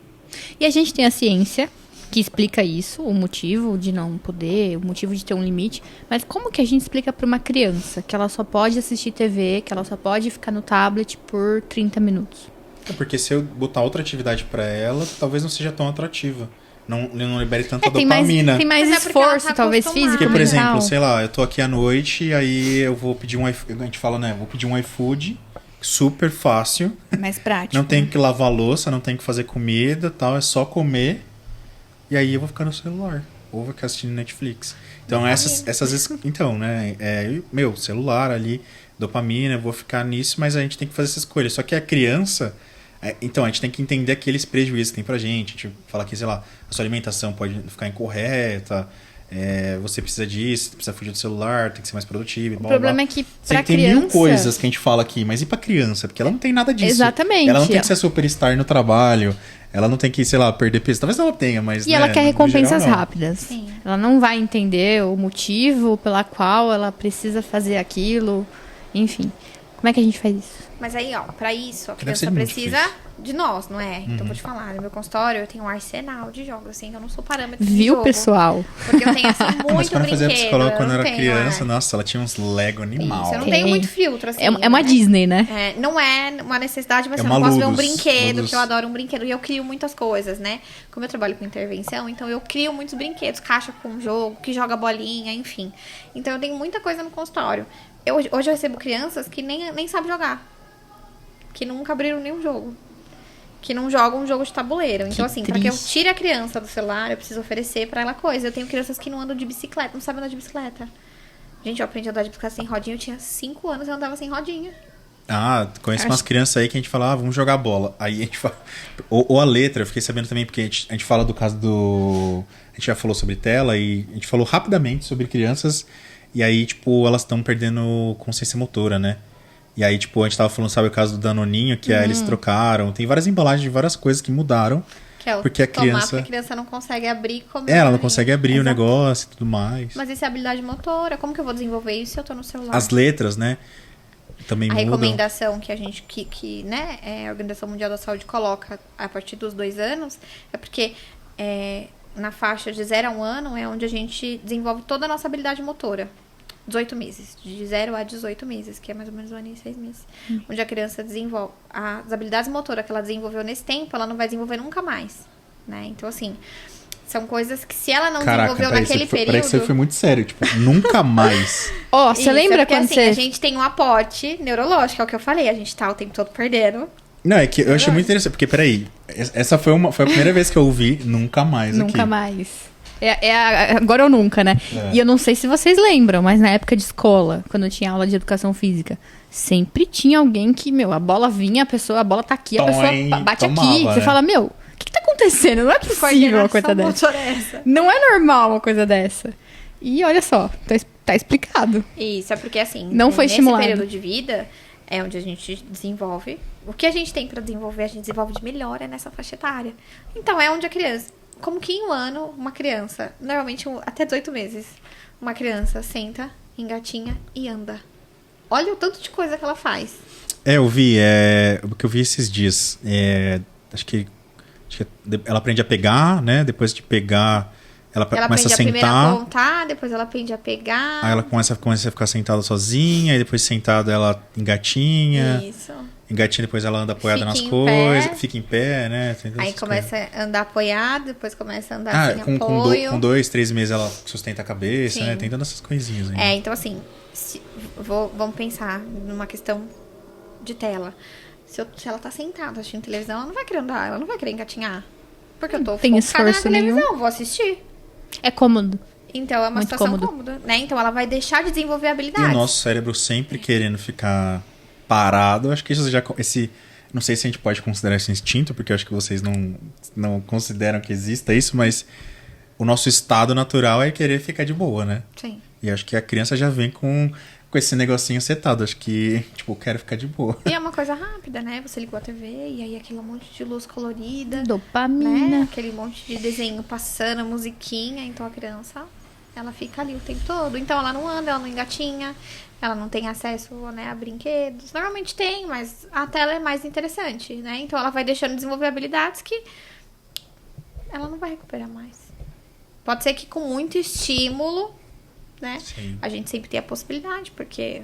E a gente tem a ciência que explica isso, o motivo de não poder, o motivo de ter um limite. Mas como que a gente explica para uma criança que ela só pode assistir TV, que ela só pode ficar no tablet por 30 minutos? É porque se eu botar outra atividade pra ela, talvez não seja tão atrativa. Não libere tanta Tem mais dopamina. Mas Mas é porque ela esforço, tá talvez acostumada. físico, Porque, por mental. exemplo, sei lá, eu tô aqui à noite e aí eu vou pedir um iFood. A gente fala, né? Vou pedir um iFood super fácil. Mais prático. Não tem que lavar a louça, não tem que fazer comida tal, é só comer. E aí eu vou ficar no celular. Ou vou ficar assistindo Netflix. Então essas então, né? Meu, celular ali, dopamina, eu vou ficar nisso, mas a gente tem que fazer essa escolha. Só que a criança. Então, a gente tem que entender aqueles prejuízos que tem pra gente. A gente fala que, sei lá, a sua alimentação pode ficar incorreta. Você precisa disso, você precisa fugir do celular, tem que ser mais produtivo. O problema é que pra tem criança... mil coisas que a gente fala aqui, mas e pra criança? Porque ela não tem nada disso. Exatamente. Ela não tem que ser superstar no trabalho. Ela não tem que, sei lá, perder peso. Talvez ela tenha, mas. E ela quer no recompensas geral, não. rápidas. Sim. Ela não vai entender o motivo pela qual ela precisa fazer aquilo. Enfim. Como é que a gente faz isso? Mas aí, ó, pra isso, a Que deve criança ser muito precisa difícil. de nós, não é? Então, vou te falar, no meu consultório eu tenho um arsenal de jogos, assim, eu não sou parâmetro de Viu, jogo. pessoal? Porque eu tenho, assim, muito Mas quando eu fazia brinquedo. psicóloga quando eu era não tenho, criança, nossa, ela tinha uns Lego animal. Isso, eu não Tem. tenho muito filtro, assim. É uma né? Disney, né? Não é uma necessidade, mas É eu uma não posso ver um Ludus, brinquedo, Ludus. que eu adoro um brinquedo. E eu crio muitas coisas, né? Como eu trabalho com intervenção, então eu crio muitos brinquedos, caixa com jogo, que joga bolinha, enfim. Então eu tenho muita coisa no consultório. Hoje eu recebo crianças que nem sabem jogar. Que nunca abriram nenhum jogo. Que não jogam um jogo de tabuleiro. Então, assim, pra que eu triste. tire a criança do celular, eu preciso oferecer pra ela coisa. Eu tenho crianças que não andam de bicicleta, não sabem andar de bicicleta. Gente, eu aprendi a andar de bicicleta sem rodinha, eu tinha 5 anos e eu andava sem rodinha. Conheço umas crianças aí que a gente fala, vamos jogar bola. Aí a gente fala. Ou a letra, eu fiquei sabendo também, porque a gente fala do caso do. A gente já falou sobre tela e a gente falou rapidamente sobre crianças. E aí, tipo, elas estão perdendo consciência motora, né? E aí, tipo, a gente tava falando, sabe, o caso do Danoninho, que eles trocaram. Tem várias embalagens de várias coisas que mudaram. Que é o Porque a tomar, criança- porque a criança não consegue abrir e comer. Ela não consegue abrir o Exato. negócio e tudo mais. Mas isso é habilidade motora. Como que eu vou desenvolver isso se eu tô no celular? As letras, né? Também A mudam. recomendação que a gente, né, a Organização Mundial da Saúde coloca a partir dos 2 anos, é porque na faixa de 0 a 1 ano é onde a gente desenvolve toda a nossa habilidade motora. 18 meses, de 0 a 18 meses, que é mais ou menos 1 ano e 6 meses. Onde a criança desenvolve as habilidades motoras que ela desenvolveu nesse tempo, ela não vai desenvolver nunca mais, né? Então, assim, são coisas que se ela não desenvolveu naquele período... Parece que você foi muito sério. Tipo, nunca mais. Ó, você Isso, lembra porque, quando assim, você... a gente tem um aporte neurológico, é o que eu falei, a gente tá o tempo todo perdendo. Não, é que eu achei muito interessante. Porque, peraí. Essa foi a primeira vez que eu ouvi nunca mais aqui. Nunca mais. Agora ou nunca, né? É. E eu não sei se vocês lembram, mas na época de escola, quando eu tinha aula de educação física, sempre tinha alguém que, a bola vinha, a bola tá aqui, a pessoa bate tomava, aqui. Você né? fala, o que tá acontecendo? Não é possível uma coisa dessa. Motora é essa. Não é normal uma coisa dessa. E olha só, tá explicado. Isso, é porque assim, Não foi nesse estimulado. período de vida é onde a gente desenvolve. O que a gente tem pra desenvolver, a gente desenvolve de melhor é nessa faixa etária. Então, é onde a criança... Como que em um ano, uma criança, normalmente até 18 meses, uma criança senta, engatinha e anda. Olha o tanto de coisa que ela faz. Eu vi, o que eu vi esses dias. Acho que ela aprende a pegar, né? Depois de pegar, ela começa a aprende primeiro a sentar. apontar, depois ela aprende a pegar. Aí ela começa a ficar sentada sozinha, aí depois sentada ela engatinha. Isso. Engatinha, depois ela anda apoiada Fica nas em coisas, pé. fica em pé, né? Tem todas Aí essas começa a andar apoiado, depois começa a andar sem com apoio. com 2, 3 meses ela sustenta a cabeça, Sim. né? Tem todas essas coisinhas aí. Então assim, vamos pensar numa questão de tela. Se ela tá sentada assistindo televisão, ela não vai querer andar, ela não vai querer engatinhar. Porque eu tô Tem focada esforço na televisão, nenhum. vou assistir. É cômodo. Então é uma Muito situação cômodo. cômoda, né? Então ela vai deixar de desenvolver E habilidades. o nosso cérebro sempre querendo ficar parado, acho que isso já... Não sei se a gente pode considerar esse instinto, porque eu acho que vocês não consideram que exista isso, mas o nosso estado natural é querer ficar de boa, né? Sim. E acho que a criança já vem com esse negocinho setado. Acho que, tipo, eu quero ficar de boa. E é uma coisa rápida, né? Você ligou a TV e aí aquele monte de luz colorida, Dopamina. né? Aquele monte de desenho passando, musiquinha. Então a criança, ela fica ali o tempo todo. Então ela não anda, ela não engatinha, ela não tem acesso, né, a brinquedos. Normalmente tem, mas a tela é mais interessante, né? Então ela vai deixando de desenvolver habilidades que ela não vai recuperar mais. Pode ser que com muito estímulo, né? Sim. A gente sempre tem a possibilidade, porque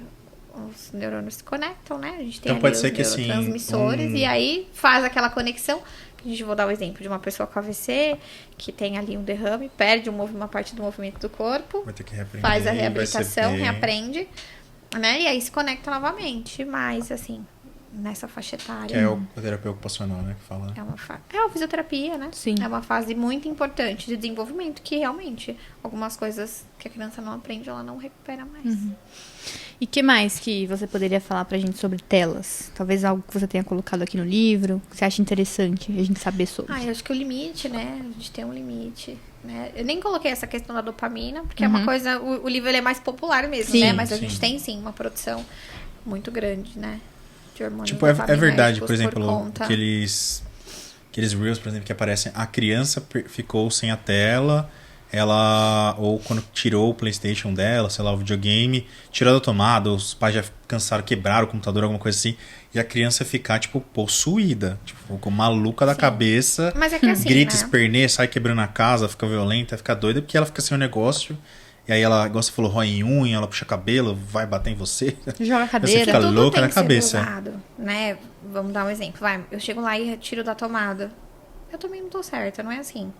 os neurônios se conectam, né? A gente tem Então pode ali ser os que, assim, neurotransmissores e aí faz aquela conexão. A gente vou dar o exemplo de uma pessoa com AVC, que tem ali um derrame, perde uma parte do movimento do corpo, Vai ter que reaprender. faz a vai reabilitação, ser bem. reaprende, né? E aí se conecta novamente. Mas, assim, nessa faixa etária... Que é o terapeuta ocupacional, né? Que fala, né? É a fisioterapia, né? Sim. É uma fase muito importante de desenvolvimento que realmente algumas coisas que a criança não aprende, ela não recupera mais. E que mais que você poderia falar pra gente sobre telas? Talvez algo que você tenha colocado aqui no livro, que você acha interessante a gente saber sobre. Eu acho que o limite, né? A gente tem um limite, né? Eu nem coloquei essa questão da dopamina, porque é uma coisa... O livro ele é mais popular mesmo, Sim, né? Mas a sim. gente tem, sim, uma produção muito grande, né? De hormônios Tipo, é verdade, dopaminérgicos por exemplo, conta. aqueles Reels, por exemplo, que aparecem, a criança ficou sem a tela, ela, ou quando tirou o PlayStation dela, sei lá, o videogame, tirou da tomada, os pais já cansaram, quebraram o computador, alguma coisa assim, e a criança ficar, tipo, possuída, tipo, ficou maluca da cabeça, Mas é que assim, grita, né? esperneia, sai quebrando a casa, fica violenta, fica doida, porque ela fica sem o negócio. E aí ela, igual você falou, rói em unha, ela puxa cabelo, vai bater em você. Joga a Você cadeira. fica Tudo louca tem na que ser cabeça. dosado, né? Vamos dar um exemplo. Eu chego lá e tiro da tomada. Eu também não tô certa, não é assim.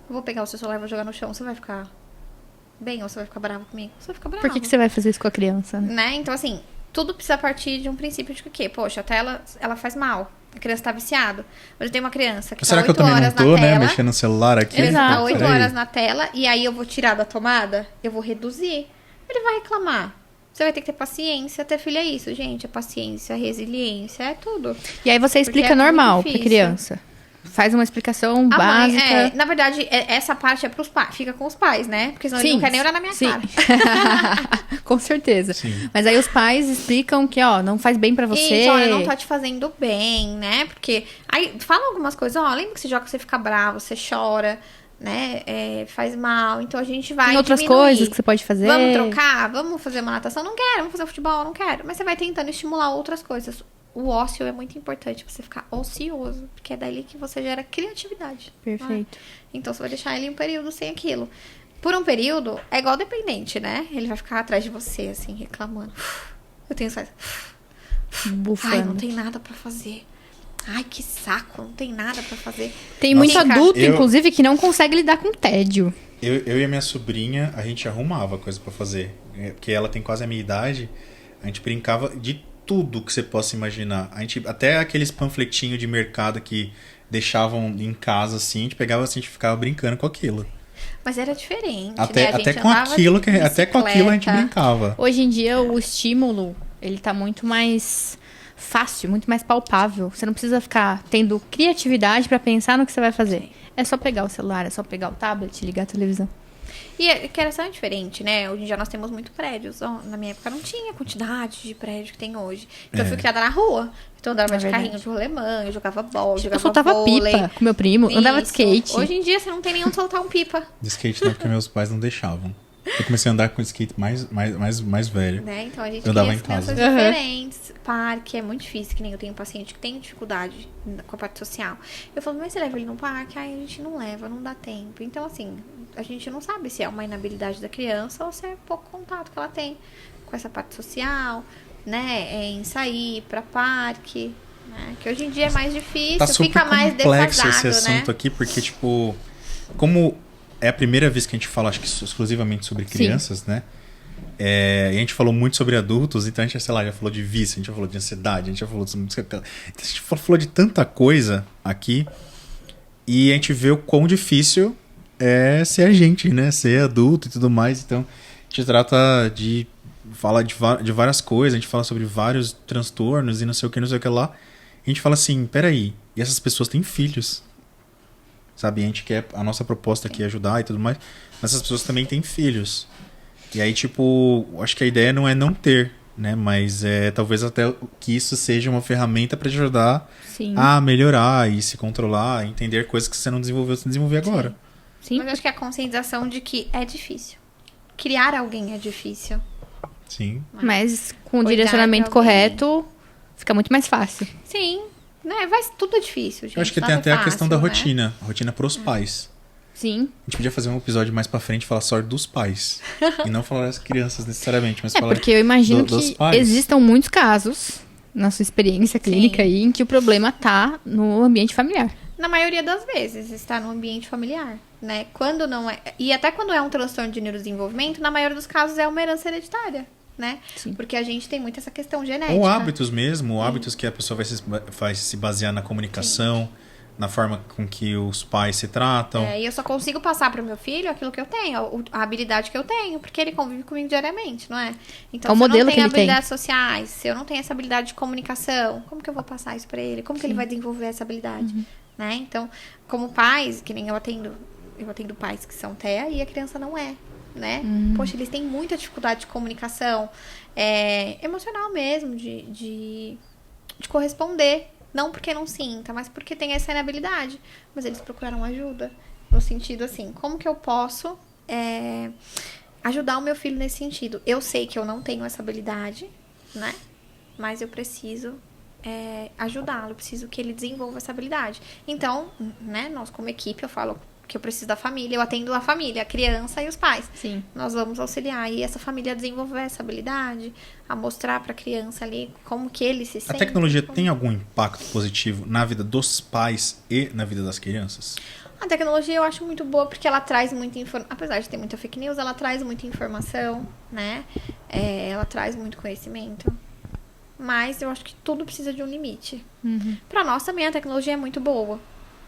Eu vou pegar o seu celular e vou jogar no chão, você vai ficar bem ou você vai ficar bravo comigo? Você vai ficar bravo. Por que você vai fazer isso com a criança, né? Né? Então, assim, tudo precisa partir de um princípio de que o quê? Poxa, a tela, ela faz mal. A criança tá viciada. Mas eu tenho uma criança que Será tá que eu 8 também não horas tô, na né, tela. mexendo no celular aqui? Ele tá Exato. 8 Peraí. horas na tela e aí eu vou tirar da tomada, eu vou reduzir. Ele vai reclamar. Você vai ter que ter paciência. Ter filho é isso, gente. É paciência, resiliência, é tudo. E aí você explica é muito normal pra difícil. criança. Faz uma explicação A mãe, básica. na verdade, essa parte é pros pais. Fica com os pais, né? Porque senão ele Sim, não quer nem olhar na minha sim. cara. Com certeza. Sim. Mas aí os pais explicam que, ó, não faz bem pra você. Isso, olha, não tá te fazendo bem, né? Porque aí fala algumas coisas, ó, lembra que você joga, você fica bravo, você chora, né? Faz mal. Então a gente vai Tem outras diminuir. coisas que você pode fazer. Vamos trocar? Vamos fazer uma natação? Não quero. Vamos fazer futebol? Não quero. Mas você vai tentando estimular outras coisas. O ócio é muito importante, você ficar ocioso, porque é dali que você gera criatividade. Perfeito. Então você vai deixar ele um período sem aquilo. Por um período, é igual dependente, né? Ele vai ficar atrás de você, assim, reclamando. Eu tenho só... Ai, não Bufando. tem nada pra fazer. Ai, que saco, não tem nada pra fazer. Tem Nossa, muito cara. adulto, Eu- inclusive, que não consegue lidar com tédio. Eu e a minha sobrinha, a gente arrumava coisa pra fazer. Porque ela tem quase a minha idade. A gente brincava de tudo que você possa imaginar. A gente, até aqueles panfletinhos de mercado que deixavam em casa, assim, a gente pegava assim, a gente ficava brincando com aquilo. Mas era diferente, Até, né? A até, gente com andava aquilo de que, até com aquilo a gente bicicleta. brincava. Hoje em dia, o estímulo, ele tá muito mais fácil, muito mais palpável. Você não precisa ficar tendo criatividade pra pensar no que você vai fazer. É só pegar o celular, é só pegar o tablet, ligar a televisão. E que era tão diferente, né? Hoje em dia nós temos muito prédios. Na minha época não tinha a quantidade de prédio que tem hoje. Então eu fui criada na rua. Então eu andava de carrinho de rolemã, eu jogava bola, jogava Eu soltava vôlei. pipa com meu primo, andava de skate. Hoje em dia você não tem nem onde soltar um pipa. De skate não, porque meus pais não deixavam. Eu comecei a andar com skate mais velho. Né? Então a gente Eu andava cria em casa. crianças diferentes. Parque é muito difícil, que nem eu tenho paciente que tem dificuldade com a parte social. Eu falo, mas você leva ele no parque? Aí a gente não leva, não dá tempo. Então, assim, a gente não sabe se é uma inabilidade da criança ou se é pouco contato que ela tem com essa parte social, né? Em sair pra parque, né? Que hoje em dia é mais difícil, Tá super fica mais complexo defasado, esse assunto né? aqui, porque, tipo, como é a primeira vez que a gente fala, acho que exclusivamente sobre crianças, né? E a gente falou muito sobre adultos, então a gente, sei lá, já falou de vício, a gente já falou de ansiedade, a gente já falou de... Então a gente falou de tanta coisa aqui, e a gente vê o quão difícil é ser a gente, né? Ser adulto e tudo mais. Então a gente trata de... Fala de várias coisas, a gente fala sobre vários transtornos e não sei o que lá. A gente fala assim, peraí, e essas pessoas têm filhos? Sabe, a gente quer, a nossa proposta aqui é ajudar e tudo mais, mas essas pessoas também têm filhos. E aí, tipo, acho que a ideia não é não ter, né? Mas talvez até que isso seja uma ferramenta para te ajudar Sim. a melhorar e se controlar, a entender coisas que você não desenvolveu, você desenvolver agora. Sim. Mas eu acho que a conscientização de que é difícil. Criar alguém é difícil. Sim. Mas com o Cuidar direcionamento de alguém. correto, fica muito mais fácil. Sim, né? Tudo é difícil, gente. Eu acho que tem Nada até é a questão da fácil, né? rotina. A rotina pros pais. Sim. A gente podia fazer um episódio mais pra frente e falar só dos pais. E não falar das crianças necessariamente, mas falar Porque eu imagino dos que pais. existam muitos casos, na sua experiência clínica aí, em que o problema tá no ambiente familiar. Na maioria das vezes está no ambiente familiar, né? Quando não é... E até quando é um transtorno de neurodesenvolvimento, na maioria dos casos é uma herança hereditária, né? Sim. Porque a gente tem muito essa questão genética. Ou hábitos mesmo, hábitos que a pessoa vai se basear na comunicação, na forma com que os pais se tratam. E eu só consigo passar para o meu filho aquilo que eu tenho, a habilidade que eu tenho, porque ele convive comigo diariamente, não é? Então, É o se eu modelo não que tenho ele tem. habilidades sociais, se eu não tenho essa habilidade de comunicação, como que eu vou passar isso para ele? Como que ele vai desenvolver essa habilidade? Né? Então, como pais, que nem eu atendo pais que são TEA e a criança não é, né? Poxa, eles têm muita dificuldade de comunicação emocional mesmo, de corresponder. Não porque não sinta, mas porque tem essa inabilidade. Mas eles procuraram ajuda. No sentido assim, como que eu posso ajudar o meu filho nesse sentido? Eu sei que eu não tenho essa habilidade, né? Mas eu preciso ajudá-lo. Eu preciso que ele desenvolva essa habilidade. Então, né, nós como equipe, eu falo que eu preciso da família. Eu atendo a família, a criança e os pais. Sim. Nós vamos auxiliar e essa família a desenvolver essa habilidade, a mostrar para a criança ali como que ele se A sente. tecnologia tem algum impacto positivo na vida dos pais e na vida das crianças? A tecnologia eu acho muito boa porque ela traz muita informação. Apesar de ter muita fake news, ela traz muita informação, né? Ela traz muito conhecimento. Mas eu acho que tudo precisa de um limite. Para nós também a tecnologia é muito boa,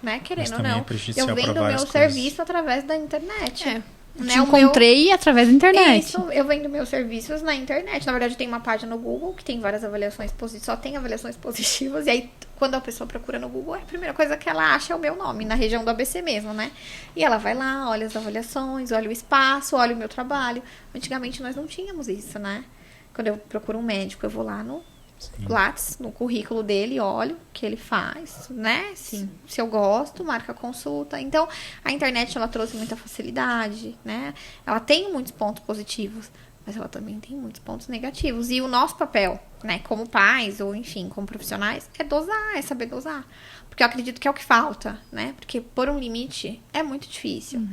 né? Querendo ou também é não. prejudicial Eu pra vendo várias meu coisas. serviço através da internet. É. Né? Te encontrei através da internet. Isso, eu vendo meus serviços na internet. Na verdade, eu tenho uma página no Google que tem várias avaliações positivas, só tem avaliações positivas. E aí, quando a pessoa procura no Google, a primeira coisa que ela acha é o meu nome, na região do ABC mesmo, né? E ela vai lá, olha as avaliações, olha o espaço, olha o meu trabalho. Antigamente, nós não tínhamos isso, né? Quando eu procuro um médico, eu vou lá no Lattes, no currículo dele, olho o que ele faz, né? Sim. Se eu gosto, marca a consulta. Então, a internet, ela trouxe muita facilidade, né? Ela tem muitos pontos positivos, mas ela também tem muitos pontos negativos. E o nosso papel, né, como pais, ou enfim, como profissionais, é dosar, é saber dosar. Porque eu acredito que é o que falta, né? Porque pôr um limite é muito difícil.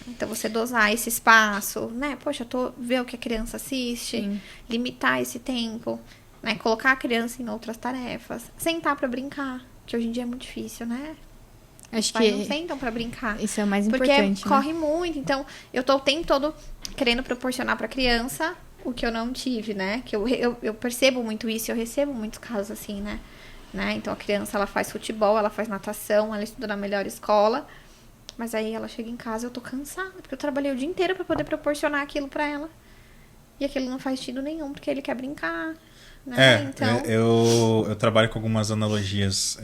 Então, você dosar esse espaço, né? Poxa, ver o que a criança assiste, Sim. limitar esse tempo, né? Colocar a criança em outras tarefas, sentar pra brincar, que hoje em dia é muito difícil, né? Acho Os pais não que sentam pra brincar. isso é o mais Porque importante. corre muito, então eu tô o tempo todo querendo proporcionar pra criança o que eu não tive, né? Que eu percebo muito isso, eu recebo muitos casos assim, né? Então a criança, ela faz futebol, ela faz natação, ela estuda na melhor escola, mas aí ela chega em casa e eu tô cansada, porque eu trabalhei o dia inteiro pra poder proporcionar aquilo pra ela. E aquilo não faz sentido nenhum, porque ele quer brincar, né? Então... eu trabalho com algumas analogias,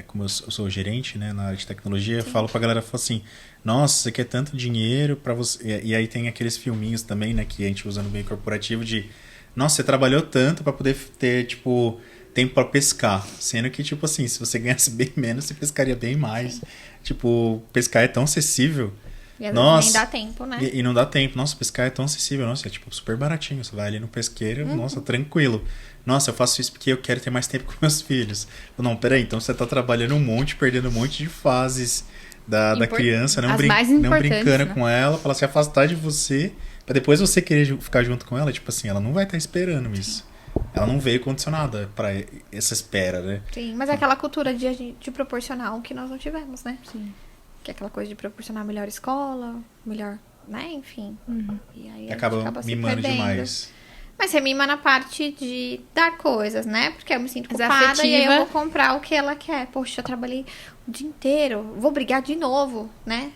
como eu sou gerente, né, na área de tecnologia, eu falo pra galera, falo assim, nossa, você quer tanto dinheiro pra você... E aí tem aqueles filminhos também, né, que a gente usa no meio corporativo de, nossa, você trabalhou tanto pra poder ter, tipo, tempo pra pescar. Sendo que, tipo assim, se você ganhasse bem menos, você pescaria bem mais. Sim. Tipo, pescar é tão acessível. E às vezes nem dá tempo, né? E não dá tempo. Nossa, pescar é tão acessível. Nossa, é tipo super baratinho. Você vai ali no pesqueiro, nossa, tranquilo. Nossa, eu faço isso porque eu quero ter mais tempo com meus filhos. Não, peraí, então você tá trabalhando um monte, perdendo um monte de fases da criança, não brincando, né, com ela, pra ela se afastar de você, pra depois você querer ficar junto com ela. Tipo assim, ela não vai estar esperando isso. Ela não veio condicionada pra essa espera, né? Sim, mas é aquela cultura de proporcionar o que nós não tivemos, né? Sim. Que é aquela coisa de proporcionar melhor escola, melhor, né? Enfim. E aí acaba mimando demais. Mas você mima na parte de dar coisas, né? Porque eu me sinto culpada e aí eu vou comprar o que ela quer. Poxa, eu trabalhei o dia inteiro, vou brigar de novo, né?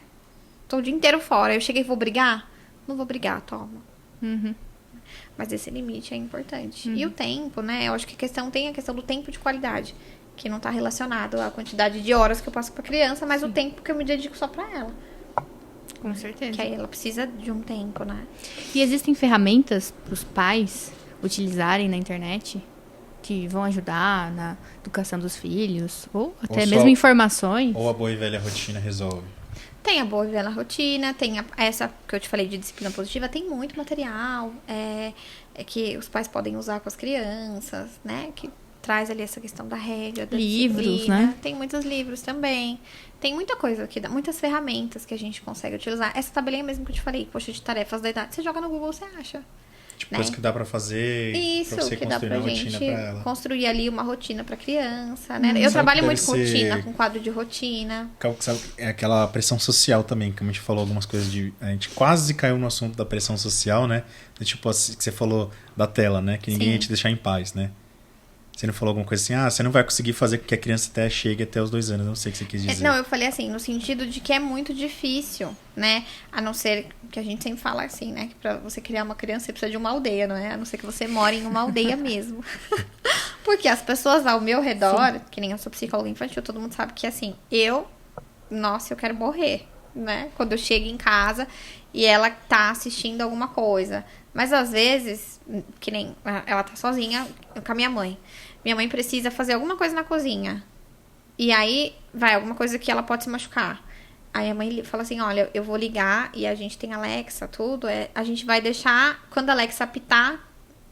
Tô o dia inteiro fora. Eu cheguei e vou brigar? Não vou brigar, toma. Mas esse limite é importante. E o tempo, né? Eu acho que tem a questão do tempo de qualidade, que não tá relacionado à quantidade de horas que eu passo com a criança, mas o tempo que eu me dedico só pra ela. Com certeza. Que aí ela precisa de um tempo, né? E existem ferramentas pros pais utilizarem na internet que vão ajudar na educação dos filhos? Ou até mesmo informações? Ou a boa e velha rotina resolve? Tem a boa e velha rotina, tem essa que eu te falei de disciplina positiva, tem muito material que os pais podem usar com as crianças, né? Que traz ali essa questão da regra, da livros, disciplina. né? Tem muitos livros também. Tem muita coisa aqui, muitas ferramentas que a gente consegue utilizar. Essa tabelinha mesmo que eu te falei, poxa, de tarefas da idade, você joga no Google, você acha. Tipo, coisa que dá pra fazer, isso, pra você que construir dá pra uma gente rotina pra ela. Construir ali uma rotina pra criança, né? Eu trabalho muito com rotina, com quadro de rotina. Sabe, é aquela pressão social também, que a gente falou algumas coisas de... A gente quase caiu no assunto da pressão social, né? Tipo, assim, que você falou da tela, né? Que ninguém ia te deixar em paz, né? Você não falou alguma coisa assim, você não vai conseguir fazer com que a criança até chegue até os 2 anos, não sei o que você quis dizer. Não, eu falei assim, no sentido de que é muito difícil, né? A não ser que a gente sempre fala assim, né? Que pra você criar uma criança, você precisa de uma aldeia, não é? A não ser que você mora em uma aldeia mesmo. Porque as pessoas ao meu redor, que nem eu sou psicóloga infantil, todo mundo sabe que assim, eu quero morrer, né? Quando eu chego em casa e ela tá assistindo alguma coisa. Mas às vezes, que nem ela tá sozinha com a minha mãe. Minha mãe precisa fazer alguma coisa na cozinha. E aí, alguma coisa que ela pode se machucar. Aí a mãe fala assim, olha, eu vou ligar e a gente tem Alexa, tudo. A gente vai deixar, quando a Alexa apitar,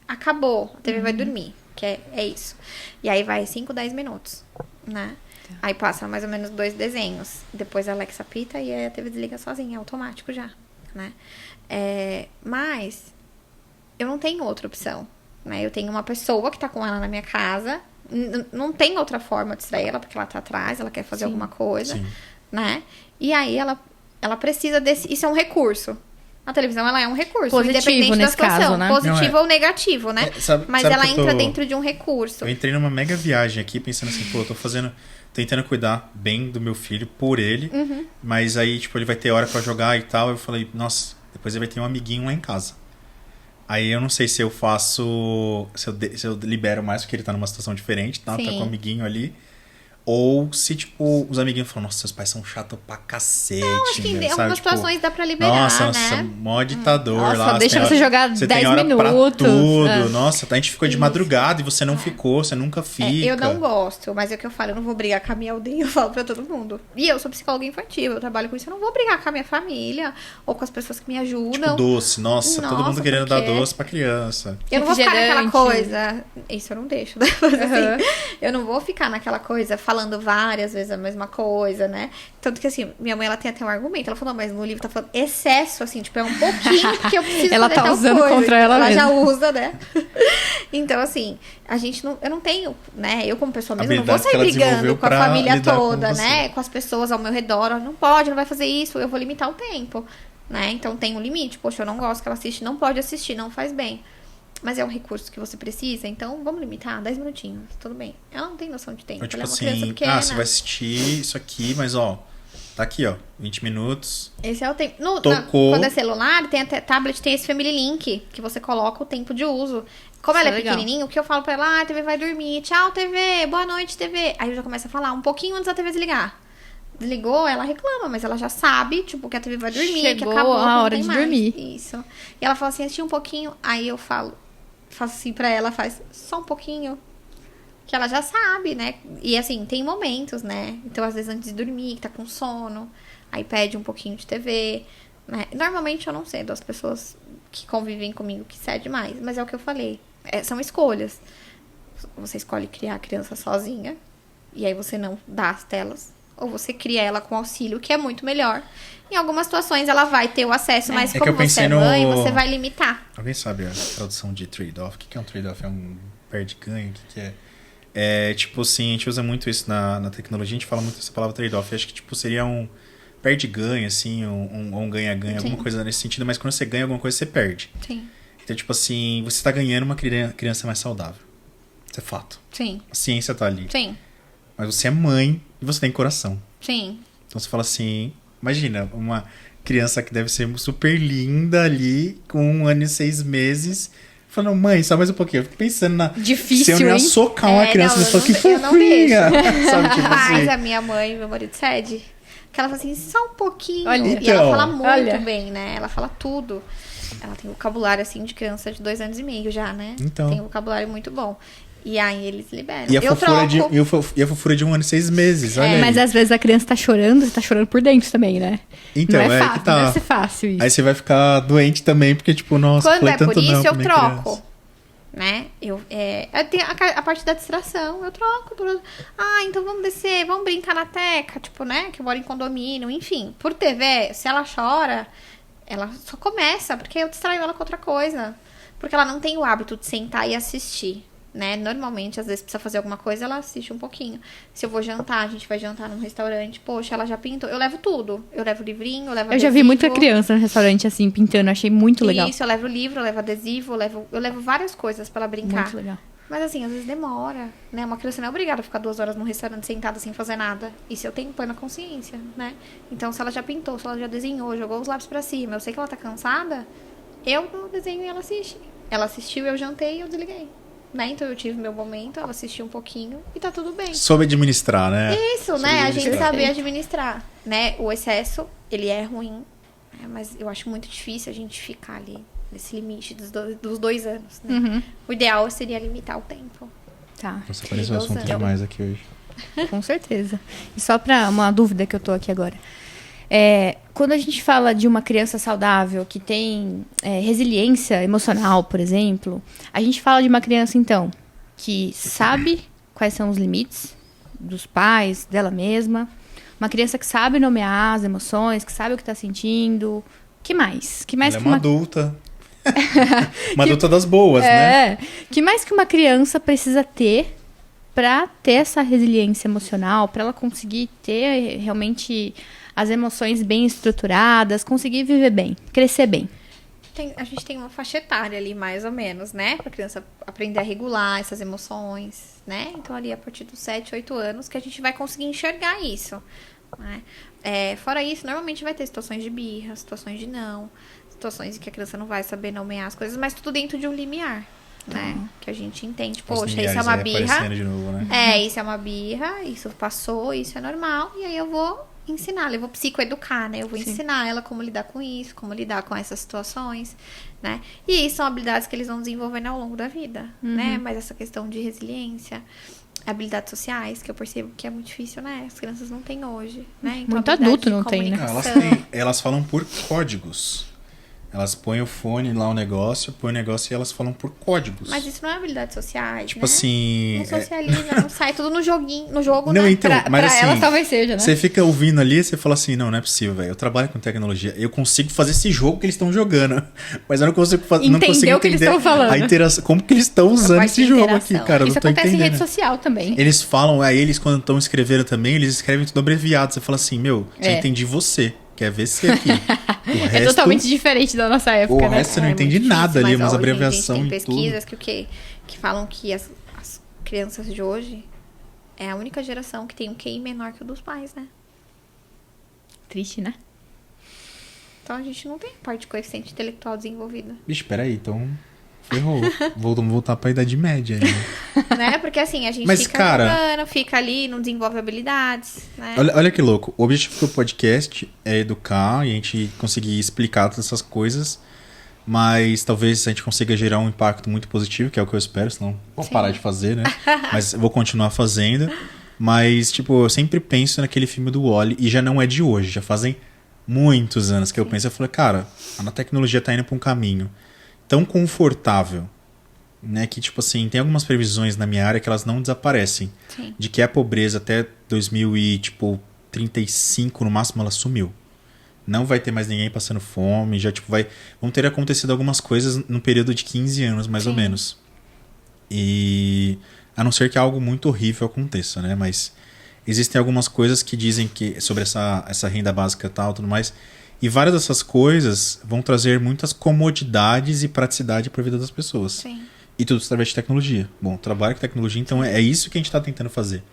acabou. A TV vai dormir, que é isso. E aí vai 5, 10 minutos, né? Aí passa mais ou menos 2 desenhos. Depois a Alexa apita e aí a TV desliga sozinha, é automático já, né? Mas eu não tenho outra opção. Né? Eu tenho uma pessoa que tá com ela na minha casa, não tem outra forma de distrair ela, porque ela tá atrás, ela quer fazer alguma coisa, né? E aí ela precisa desse... Isso é um recurso. A televisão, ela é um recurso, positivo, independente da situação. Caso, né? Positivo ou negativo, né? Mas ela entra dentro de um recurso. Eu entrei numa mega viagem aqui, pensando assim, eu tô tentando cuidar bem do meu filho, por ele, mas aí, tipo, ele vai ter hora pra jogar e tal, eu falei, nossa, depois ele vai ter um amiguinho lá em casa. Aí eu não sei se eu faço... Se eu libero mais porque ele tá numa situação diferente, tá? Tá com um amiguinho ali. Ou se, tipo, os amiguinhos falam, nossa, seus pais são chatos pra cacete. Não, acho que em algumas situações dá pra liberar, nossa, mó ditador lá. Deixa você jogar 10 minutos. Pra tudo. Nossa, a gente ficou de madrugada e você não ficou, você nunca fica. Eu não gosto, mas é o que eu falo, eu não vou brigar com a minha aldeia, eu falo pra todo mundo. E eu sou psicóloga infantil, eu trabalho com isso, eu não vou brigar com a minha família ou com as pessoas que me ajudam. Tipo, doce, nossa todo mundo querendo dar doce pra criança. Eu não vou ficar naquela coisa... Isso eu não deixo, né? Assim, eu não vou ficar naquela coisa falando várias vezes a mesma coisa, né? Tanto que, assim, minha mãe, ela tem até um argumento. Ela falou, não, mas no livro tá falando excesso, assim, tipo, é um pouquinho porque eu preciso ela fazer tá usando coisa. Contra ela mesma. Já usa, né? Então, assim, eu não tenho, né? Eu, como pessoa mesmo, não vou sair brigando com a família toda, né? Com as pessoas ao meu redor. Não pode, não vai fazer isso. Eu vou limitar o tempo, né? Então, tem um limite. Poxa, eu não gosto que ela assiste, não pode assistir, não faz bem. Mas é um recurso que você precisa, então vamos limitar 10 minutinhos, tudo bem. Ela não tem noção de tempo, tipo ela é uma assim, criança pequena. você vai assistir isso aqui, mas Tá aqui, ó. 20 minutos. Esse é o tempo. Tocou. Quando é celular, tem até tablet, tem esse Family Link, que você coloca o tempo de uso. Como ela é legal. pequenininha, o que eu falo pra ela, a TV vai dormir, tchau, TV, boa noite, TV. Aí eu já começo a falar um pouquinho antes da TV desligar. Desligou, ela reclama, mas ela já sabe, tipo, que a TV vai dormir, que Chegou acabou, a que não hora tem de mais. dormir. Isso. E ela fala assim, assistir um pouquinho, aí eu faço assim pra ela, faz só um pouquinho. Que ela já sabe, né? E assim, tem momentos, né? Então, às vezes, antes de dormir, que tá com sono, aí pede um pouquinho de TV, né? Normalmente eu não sei das pessoas que convivem comigo que cede mais, mas é o que eu falei. São escolhas. Você escolhe criar a criança sozinha, e aí você não dá as telas, ou você cria ela com auxílio, que é muito melhor. Em algumas situações ela vai ter o acesso, mas que como eu pensei você é mãe, você vai limitar. Alguém sabe a tradução de trade-off? O que é um trade-off? É um perde-ganho? O que é? É, tipo assim, a gente usa muito isso na tecnologia, a gente fala muito essa palavra trade-off. Acho que, tipo, seria um perde-ganho, assim, um ganha-ganha, alguma coisa nesse sentido. Mas quando você ganha alguma coisa, você perde. Sim. Então, tipo assim, você tá ganhando uma criança mais saudável. Isso é fato. Sim. A ciência tá ali. Sim. Mas você é mãe e você tem coração. Sim. Então você fala assim, imagina, uma criança que deve ser super linda ali, com 1 ano e 6 meses, falando, mãe, só mais um pouquinho. Eu fico pensando na... Difícil, se eu ia hein? socar uma criança, não, você fala, que eu não fofinha. deixo. Sabe, tipo Mas assim. a minha mãe e meu marido cede. Que ela fala assim, só um pouquinho. Olha. E Então, ela fala muito olha. bem, né? Ela fala tudo. Ela tem vocabulário, assim, de criança de 2 anos e meio já, né? Então. Tem um vocabulário muito bom. E aí eles liberam. E a, eu fofura troco. e a fofura de 1 ano e 6 meses, olha aí. Mas às vezes a criança tá chorando, você tá chorando por dentro também, né? Então, não é fácil, que tá. não deve ser fácil isso. Aí você vai ficar doente também, porque, tipo, nossa, Quando falei é por tanto não isso, pra eu minha troco. criança. Né? Eu tenho a parte da distração, eu troco. Então vamos descer, vamos brincar na teca, tipo, né? Que eu moro em condomínio, enfim. Por TV, se ela chora, ela só começa, porque eu distraio ela com outra coisa. Porque ela não tem o hábito de sentar e assistir, né? Normalmente, às vezes, precisa fazer alguma coisa, ela assiste um pouquinho. Se eu vou jantar, a gente vai jantar num restaurante, poxa, ela já pintou. Eu levo tudo. Eu levo livrinho, eu levo Eu já vi muita criança no restaurante assim, pintando, achei muito legal. Isso, eu levo livro, eu levo adesivo, eu levo várias coisas pra ela brincar. Muito legal. Mas assim, às vezes demora, né? Uma criança não é obrigada a ficar 2 horas num restaurante sentada sem fazer nada. Isso eu tenho plena consciência, né? Então, se ela já pintou, se ela já desenhou, jogou os lápis pra cima, eu sei que ela tá cansada, eu dou o desenho e ela assiste. Ela assistiu, eu jantei e eu desliguei. Né? Então eu tive meu momento, ela assistiu um pouquinho e tá tudo bem. Soube administrar, né? Isso, né? A gente administrar. saber administrar, né? O excesso, ele é ruim, né? Mas eu acho muito difícil a gente ficar ali nesse limite dos 2 anos, né? Uhum. O ideal seria limitar o tempo. Tá, Nossa, apareceu um assunto Idosa. demais aqui hoje. com certeza. E só pra uma dúvida que eu tô aqui agora. Quando a gente fala de uma criança saudável que tem resiliência emocional, por exemplo, a gente fala de uma criança, então, que sabe quais são os limites dos pais, dela mesma. Uma criança que sabe nomear as emoções, que sabe o que está sentindo. Que mais? Que mais Ela é que uma adulta. Uma adulta das boas, né? Que mais que uma criança precisa ter para ter essa resiliência emocional, para ela conseguir ter realmente as emoções bem estruturadas, conseguir viver bem, crescer bem. A gente tem uma faixa etária ali, mais ou menos, né? Pra criança aprender a regular essas emoções, né? Então, ali, a partir dos 7, 8 anos, que a gente vai conseguir enxergar isso, né? Fora isso, normalmente vai ter situações de birra, situações de não, situações em que a criança não vai saber nomear as coisas, mas tudo dentro de um limiar, né? Que a gente entende, Os poxa, isso é limiares uma aí birra. aparecendo de novo, né? Isso é uma birra, isso passou, isso é normal, e aí eu vou ensinar, eu vou psicoeducar, né? Eu vou ensinar ela como lidar com isso, como lidar com essas situações, né? E isso são habilidades que eles vão desenvolvendo ao longo da vida, né? Mas essa questão de resiliência, habilidades sociais, que eu percebo que é muito difícil, né? As crianças não têm hoje, né? Então, Muito habilidade adulto de não tem, né? comunicação. Elas falam por códigos. Elas põem o fone lá, o negócio, põem o negócio e elas falam por códigos. Mas isso não é habilidades sociais, Tipo né? assim... Não socializa, não sai tudo no joguinho, no jogo, Não, né? então, mas pra assim, elas talvez seja, né? você fica ouvindo ali e você fala assim, não é possível, velho. Eu trabalho com tecnologia, eu consigo fazer esse jogo que eles estão jogando, mas eu não consigo fazer, não Entender consigo o que eles entender estão falando. a interação, como que eles estão usando parte esse de jogo interação. aqui, cara, eu Isso não tô acontece em entendendo. rede social também. Eles falam, aí eles quando estão escrevendo também, eles escrevem tudo abreviado. Você fala assim, meu, já entendi você. Quer ver você aqui. O É resto, totalmente diferente da nossa época, o né? resto você não É entende muito nada difícil, ali, mas, umas ó, abreviações tem e tudo. pesquisas que falam que as crianças de hoje é a única geração que tem um QI menor que o dos pais, né? Triste, né? Então a gente não tem parte de coeficiente intelectual desenvolvida. Bicho, peraí, então ferrou. Vamos voltar pra Idade Média, né? Né? Porque assim, a gente Mas, fica cara, jogando, fica ali, não desenvolve habilidades, né? Olha que louco. O objetivo do podcast é educar e a gente conseguir explicar todas essas coisas. Mas talvez a gente consiga gerar um impacto muito positivo, que é o que eu espero, senão vou parar de fazer, né? Mas eu vou continuar fazendo. Mas, tipo, eu sempre penso naquele filme do Wall-E, e já não é de hoje, já fazem muitos anos que eu penso. Eu falei, cara, a tecnologia tá indo pra um caminho tão confortável, né? Que, tipo assim, tem algumas previsões na minha área que elas não desaparecem. Sim. De que a pobreza até 2035, no máximo, ela sumiu. Não vai ter mais ninguém passando fome, já tipo vão ter acontecido algumas coisas num período de 15 anos, mais ou menos. E a não ser que algo muito horrível aconteça, né? Mas existem algumas coisas que dizem que sobre essa renda básica e tal, tudo mais. E várias dessas coisas vão trazer muitas comodidades e praticidade para a vida das pessoas. Sim. E tudo através de tecnologia. Bom, trabalho com tecnologia, então é isso que a gente está tentando fazer.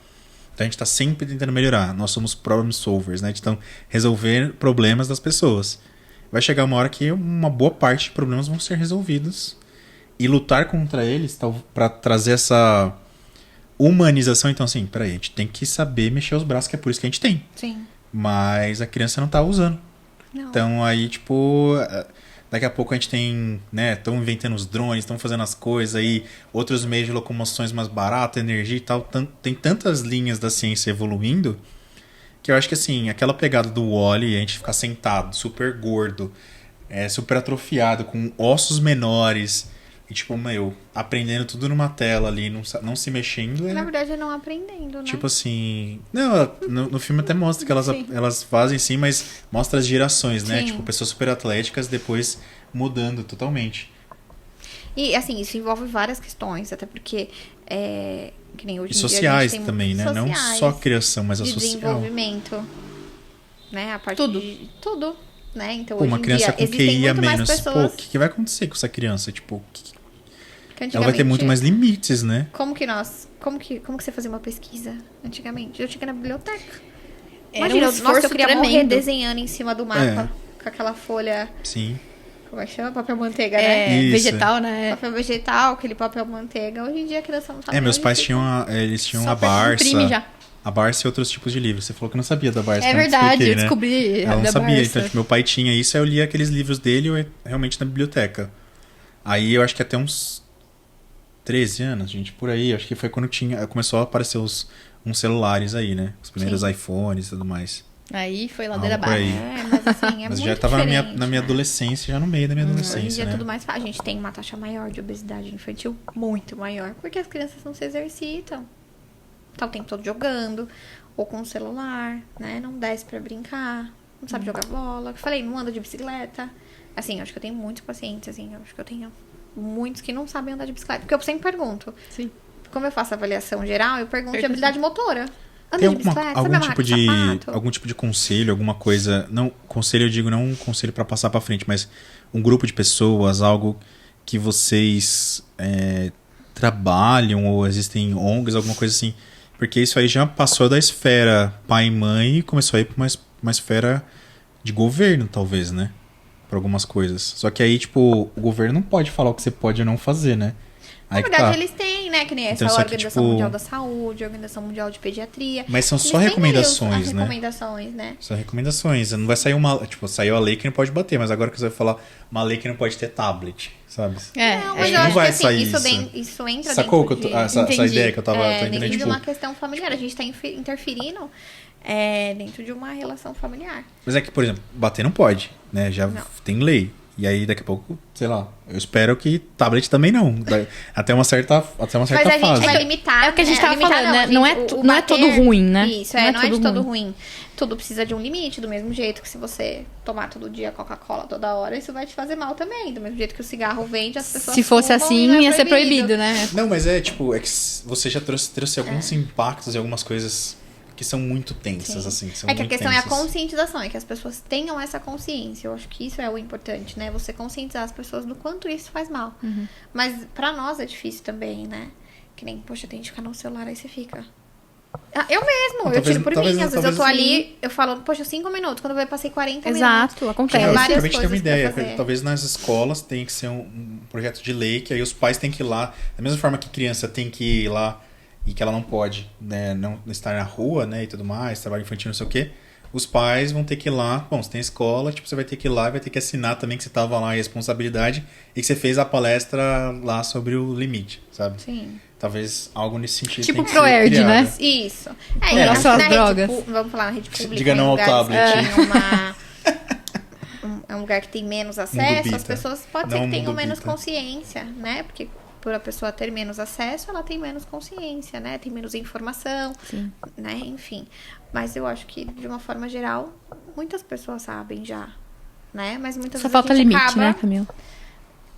Então a gente está sempre tentando melhorar. Nós somos problem solvers, né? Então, resolver problemas das pessoas. Vai chegar uma hora que uma boa parte de problemas vão ser resolvidos. E lutar contra eles para trazer essa humanização. Então, assim, peraí, a gente tem que saber mexer os braços, que é por isso que a gente tem. Sim. Mas a criança não tá usando. Não. Então, aí, tipo... Daqui a pouco a gente tem, né, estão inventando os drones, estão fazendo as coisas aí, outros meios de locomoções mais baratos, energia e tal. Tem tantas linhas da ciência evoluindo que eu acho que, assim, aquela pegada do Wall-E, a gente ficar sentado, super gordo, super atrofiado, com ossos menores, e tipo, aprendendo tudo numa tela ali, não se mexendo. Na verdade, é não aprendendo, né? Tipo assim... Não, no filme até mostra que elas fazem sim, mas mostra as gerações, né? Sim. Tipo, pessoas super atléticas depois mudando totalmente. E, assim, isso envolve várias questões, até porque, que nem hoje E em dia sociais a gente tem também, né? Não só a criação, mas a de social. desenvolvimento, né? A parte Tudo. de tudo, né? Então, Pô, hoje uma em criança dia com existem QI a muito mais menos, pô, pessoas o que vai acontecer com essa criança? Tipo, que ela vai ter muito mais limites, né? Como que você fazia uma pesquisa antigamente? Eu tinha que ir na biblioteca. Era Imagina, um nossa, esforço eu queria morrer tremendo. desenhando em cima do mapa. Com aquela folha, Sim. como é que chama? Papel manteiga, né? Isso. Vegetal, né? Papel vegetal, aquele papel manteiga. Hoje em dia a criança não sabe. Meus onde pais fica. tinham Só a Barça. imprime já. A Barça e outros tipos de livros. Você falou que não sabia da Barça. É quando eu te verdade, expliquei, eu né? descobri Ela não da sabia. Barça. Então, tipo, meu pai tinha isso, aí eu lia aqueles livros dele realmente na biblioteca. Aí eu acho que até uns 13 anos, gente, por aí. Acho que foi quando começou a aparecer uns celulares aí, né? Os primeiros Sim. iPhones e tudo mais. Aí foi ladeira Algo por aí. abaixo. Mas assim, é Mas muito já tava diferente, na minha né? adolescência, já no meio da minha Hoje em adolescência, dia é né? tudo mais fácil. A gente tem uma taxa maior de obesidade infantil, muito maior, porque as crianças não se exercitam. Tá o tempo todo jogando, ou com o celular, né? Não desce pra brincar, não sabe jogar bola. Eu falei, não anda de bicicleta. Assim, eu acho que eu tenho muitos pacientes, assim, eu acho que eu tenho muitos que não sabem andar de bicicleta. Porque eu sempre pergunto, Sim. como eu faço avaliação geral, eu pergunto de Pergunta. habilidade motora. Anda Tem de bicicleta, sabe algum tipo de conselho, alguma coisa, não, conselho eu digo não um conselho para passar para frente, mas um grupo de pessoas, algo que vocês trabalham ou existem ONGs, alguma coisa assim, porque isso aí já passou da esfera pai e mãe e começou a ir para uma esfera de governo, talvez, né? Para algumas coisas. Só que aí, tipo, o governo não pode falar o que você pode ou não fazer, né? Na Aí que verdade, tá. eles têm, né? Que nem essa Então, só que, Organização tipo, Mundial da Saúde, Organização Mundial de Pediatria. Mas são só Eles têm recomendações, as né? recomendações, né? São recomendações. Não vai sair saiu a lei que não pode bater, mas agora que você vai falar uma lei que não pode ter tablet, sabe? Não, mas que eu não acho vai que assim, sair isso entra Sacou dentro de... essa Entendi. ideia que eu tava dentro entendendo? de Tipo, uma questão familiar. A gente tá interferindo dentro de uma relação familiar. mas é que, por exemplo, bater não pode, né? Já Não. tem lei. E aí, daqui a pouco, sei lá, eu espero que tablet também não. Até uma certa Mas a fase. gente vai limitar. É o que a gente tava limitar, falando, né? a gente- Não é o não é todo ruim, né? Isso, Não não é de todo todo ruim. Tudo precisa de um limite, do mesmo jeito que se você tomar todo dia Coca-Cola toda hora, isso vai te fazer mal também. Do mesmo jeito que o cigarro vende, as pessoas Se fosse fumam assim, e não é ia ser proibido, né? Não, mas é tipo, você já trouxe alguns impactos e algumas coisas que são muito tensas, Sim. assim. São É que a muito questão é a tensas. conscientização, é que as pessoas tenham essa consciência. Eu acho que isso é o importante, né? Você conscientizar as pessoas do quanto isso faz mal. Mas pra nós é difícil também, né? Que nem, poxa, tem que ficar no celular, aí você fica. Eu mesmo, eu tiro por mim. Às vezes eu tô ali, eu falo, poxa, 5 minutos. Quando eu passei 40 minutos. Exato, acontece. Tem várias Realmente tem uma coisas ideia. pra fazer. Talvez nas escolas tenha que ser um projeto de lei, que aí os pais têm que ir lá. Da mesma forma que criança tem que ir lá e que ela não pode, né, não estar na rua, né, e tudo mais, trabalho infantil, não sei o quê. Os pais vão ter que ir lá. Bom, você tem escola, tipo, você vai ter que ir lá e vai ter que assinar também que você tava lá em responsabilidade e que você fez a palestra lá sobre o limite, sabe? Sim. Talvez algo nesse sentido Tipo tem que Proerd, ser né? criado. Isso. Em relação às drogas. Vamos falar na rede pública. Diga não em ao lugares tablet. que tem é um lugar que tem menos acesso, Bita. as pessoas pode ser Não que tenham mundo menos bita. consciência, né? Porque por a pessoa ter menos acesso, ela tem menos consciência, né? Tem menos informação, Sim. né? Enfim. Mas eu acho que, de uma forma geral, muitas pessoas sabem já, né? Mas muitas Só vezes falta a gente limite, acaba... né, Camila?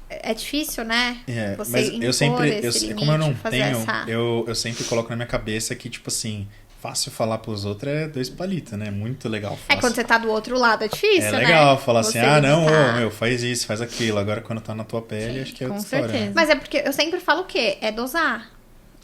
É difícil, né? Mas Você eu sempre, impor esse limite, como eu não fazer tenho, essa... eu sempre coloco na minha cabeça que, tipo assim, fácil falar pros outros é 2 palitos, né? Muito legal. É quando você tá do outro lado, é difícil, né? É legal falar assim, Você não, limitar. meu, faz isso, faz aquilo. Agora quando tá na tua pele, Sim, acho que é com outra história. certeza. Né? Mas é porque eu sempre falo o quê? É dosar,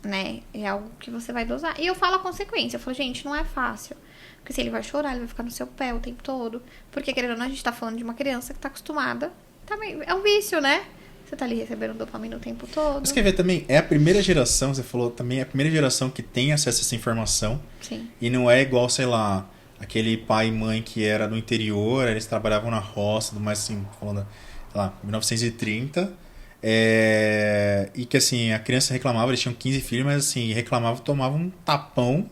né? É algo que você vai dosar. E eu falo a consequência. Eu falo, gente, não é fácil. Porque se ele vai chorar, ele vai ficar no seu pé o tempo todo. Porque, querendo ou não, a gente tá falando de uma criança que tá acostumada. Também é um vício, né? Você tá ali recebendo dopamina o tempo todo. Mas quer ver também, é a primeira geração, você falou também, é a primeira geração que tem acesso a essa informação. Sim. E não é igual, sei lá, aquele pai e mãe que era no interior, eles trabalhavam na roça, tudo mais assim, falando, sei lá, 1930. E que assim, a criança reclamava, eles tinham 15 filhos, mas assim, reclamava, tomava um tapão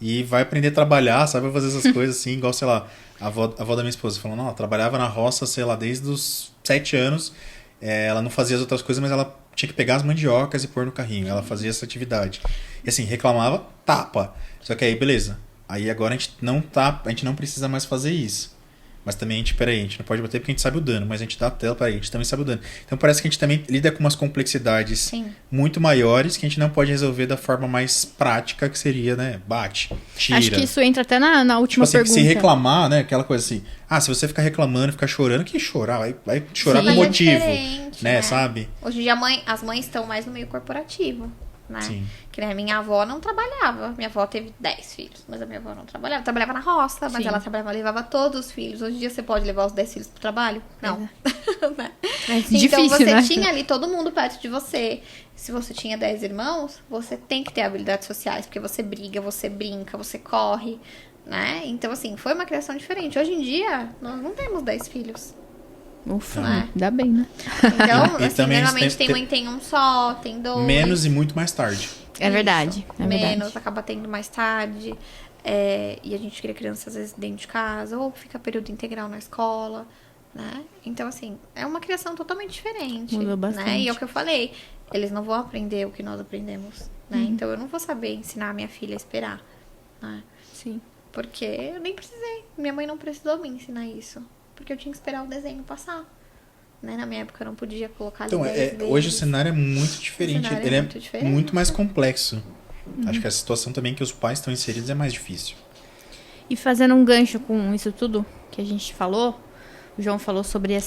e vai aprender a trabalhar, sabe, fazer essas coisas assim, igual, sei lá, a avó da minha esposa falando, não, ela trabalhava na roça, sei lá, desde os 7 anos, ela não fazia as outras coisas, mas ela tinha que pegar as mandiocas e pôr no carrinho, ela fazia essa atividade. E assim, reclamava, tapa. Só que aí, beleza, aí agora a gente não precisa mais fazer isso. Mas também a gente não pode bater porque a gente sabe o dano, mas a gente dá a tela para a gente também sabe o dano. Então parece que a gente também lida com umas complexidades Sim. muito maiores que a gente não pode resolver da forma mais prática que seria, né? Bate, tira. Acho que isso entra até na última tipo assim, pergunta. se reclamar, né? Aquela coisa assim, se você ficar reclamando, ficar chorando, que chorar? Vai chorar Sim. com Mas é motivo, diferente, né? Sabe? Hoje em dia as mães estão mais no meio corporativo, né? Sim. Que nem a minha avó não trabalhava. Minha avó teve 10 filhos, mas a minha avó não trabalhava. Trabalhava na roça, mas Sim. ela levava todos os filhos. Hoje em dia você pode levar os 10 filhos pro trabalho? Não. Né? É Então difícil, você né? tinha ali todo mundo perto de você. Se você tinha 10 irmãos, você tem que ter habilidades sociais, porque você briga, você brinca, você corre, né? Então, assim, foi uma criação diferente. Hoje em dia, nós não temos 10 filhos. Ufa, Né? ainda bem, né? Então, E assim, também normalmente tem- tem mãe que tem um só, tem dois. Menos e muito mais tarde. É verdade, é Menos, verdade. acaba tendo mais tarde. E a gente cria criança, às vezes, dentro de casa, ou fica período integral na escola, né? Então, assim, é uma criação totalmente diferente. Mudou Né? bastante. E é o que eu falei, eles não vão aprender o que nós aprendemos, né? Então, eu não vou saber ensinar a minha filha a esperar, né? Sim. Porque eu nem precisei. Minha mãe não precisou me ensinar isso. Porque eu tinha que esperar o desenho passar. Né? Na minha época eu não podia colocar ali Então, 10 vezes. hoje o cenário é muito diferente. cenário é Ele muito é diferente. muito mais complexo. Acho que a situação também que os pais estão inseridos é mais difícil. E fazendo um gancho com isso tudo que a gente falou, o João falou sobre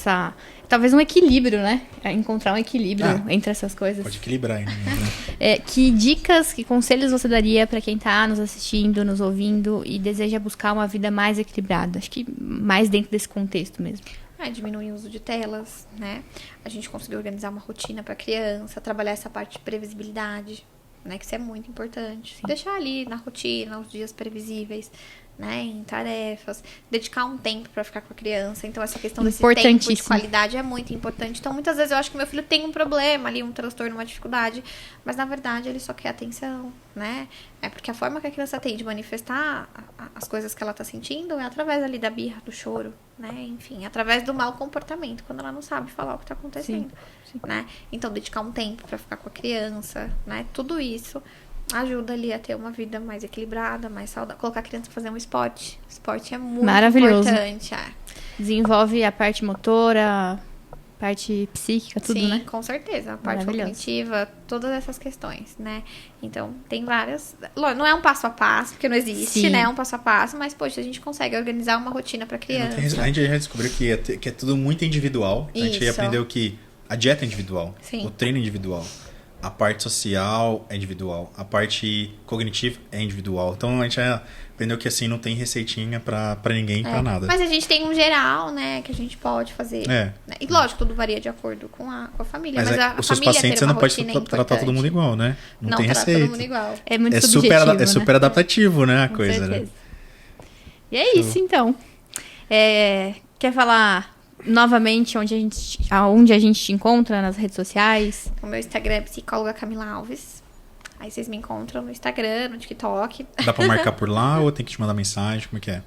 talvez um equilíbrio, né? Encontrar um equilíbrio entre essas coisas. Pode equilibrar aí, né? Que dicas, que conselhos você daria para quem tá nos assistindo, nos ouvindo e deseja buscar uma vida mais equilibrada? Acho que mais dentro desse contexto mesmo. Diminuir o uso de telas, né? A gente conseguir organizar uma rotina para criança, trabalhar essa parte de previsibilidade, né? Que isso é muito importante. Deixar ali na rotina, os dias previsíveis, né? Em tarefas. Dedicar um tempo para ficar com a criança. Então, essa questão desse tempo de Importantíssimo. qualidade é muito importante. Então, muitas vezes eu acho que meu filho tem um problema ali, um transtorno, uma dificuldade. Mas, na verdade, ele só quer atenção, né? É porque a forma que a criança tem de manifestar as coisas que ela tá sentindo é através ali da birra, do choro, né? Enfim, através do mau comportamento, quando ela não sabe falar o que tá acontecendo, né? Então, dedicar um tempo para ficar com a criança, né? Tudo isso ajuda ali a ter uma vida mais equilibrada, mais saudável. Colocar a criança pra fazer um esporte. Esporte é muito Maravilhoso. importante. Desenvolve a parte motora, parte psíquica, tudo, Sim, né? com certeza. A parte Maravilhoso. cognitiva, todas essas questões, né? Então, tem várias... Não é um passo a passo, porque não existe, Sim. né? É um passo a passo, mas, poxa, a gente consegue organizar uma rotina pra criança. A gente já descobriu que é tudo muito individual. A gente Isso. aprendeu que a dieta é individual, Sim. o treino é individual. a parte social é individual, a parte cognitiva é individual. Então a gente aprendeu que assim não tem receitinha pra ninguém, pra nada. Mas a gente tem um geral, né, que a gente pode fazer. É. E lógico, tudo varia de acordo com a família. Mas a os seus família pacientes ter você não uma pode rotina é tratar todo importante. mundo igual, né? Não tem trata receita. todo mundo igual. É muito É subjetivo, super né? adaptativo, né, a Com coisa, certeza. né? E é isso, então. Quer falar novamente onde a gente te encontra nas redes sociais? O meu Instagram é psicóloga Camila Alves. Aí vocês me encontram no Instagram, no TikTok. Dá pra marcar por lá ou tem que te mandar mensagem? Como é que é?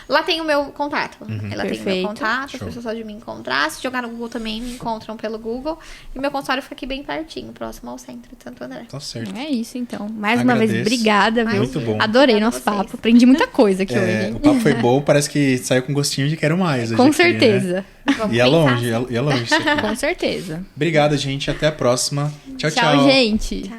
Lá tem o meu contato. Ela tem o Perfeito. meu contato, Show. as pessoas podem me encontrar. Se jogar no Google também, me encontram pelo Google. E meu consultório fica aqui bem pertinho, próximo ao centro de Santo André. Tá certo. É isso, então. Mais uma vez, Agradeço. obrigada, viu? Muito bom. Adorei Obrigada nosso a vocês. papo. Aprendi muita coisa aqui O hoje. papo foi bom, parece que saiu com gostinho de quero mais. hoje Com aqui, né? certeza. Vamos Ia pensar longe, assim. ia longe isso aqui. Com certeza. Obrigado, gente. Até a próxima. Tchau, tchau. Tchau, gente.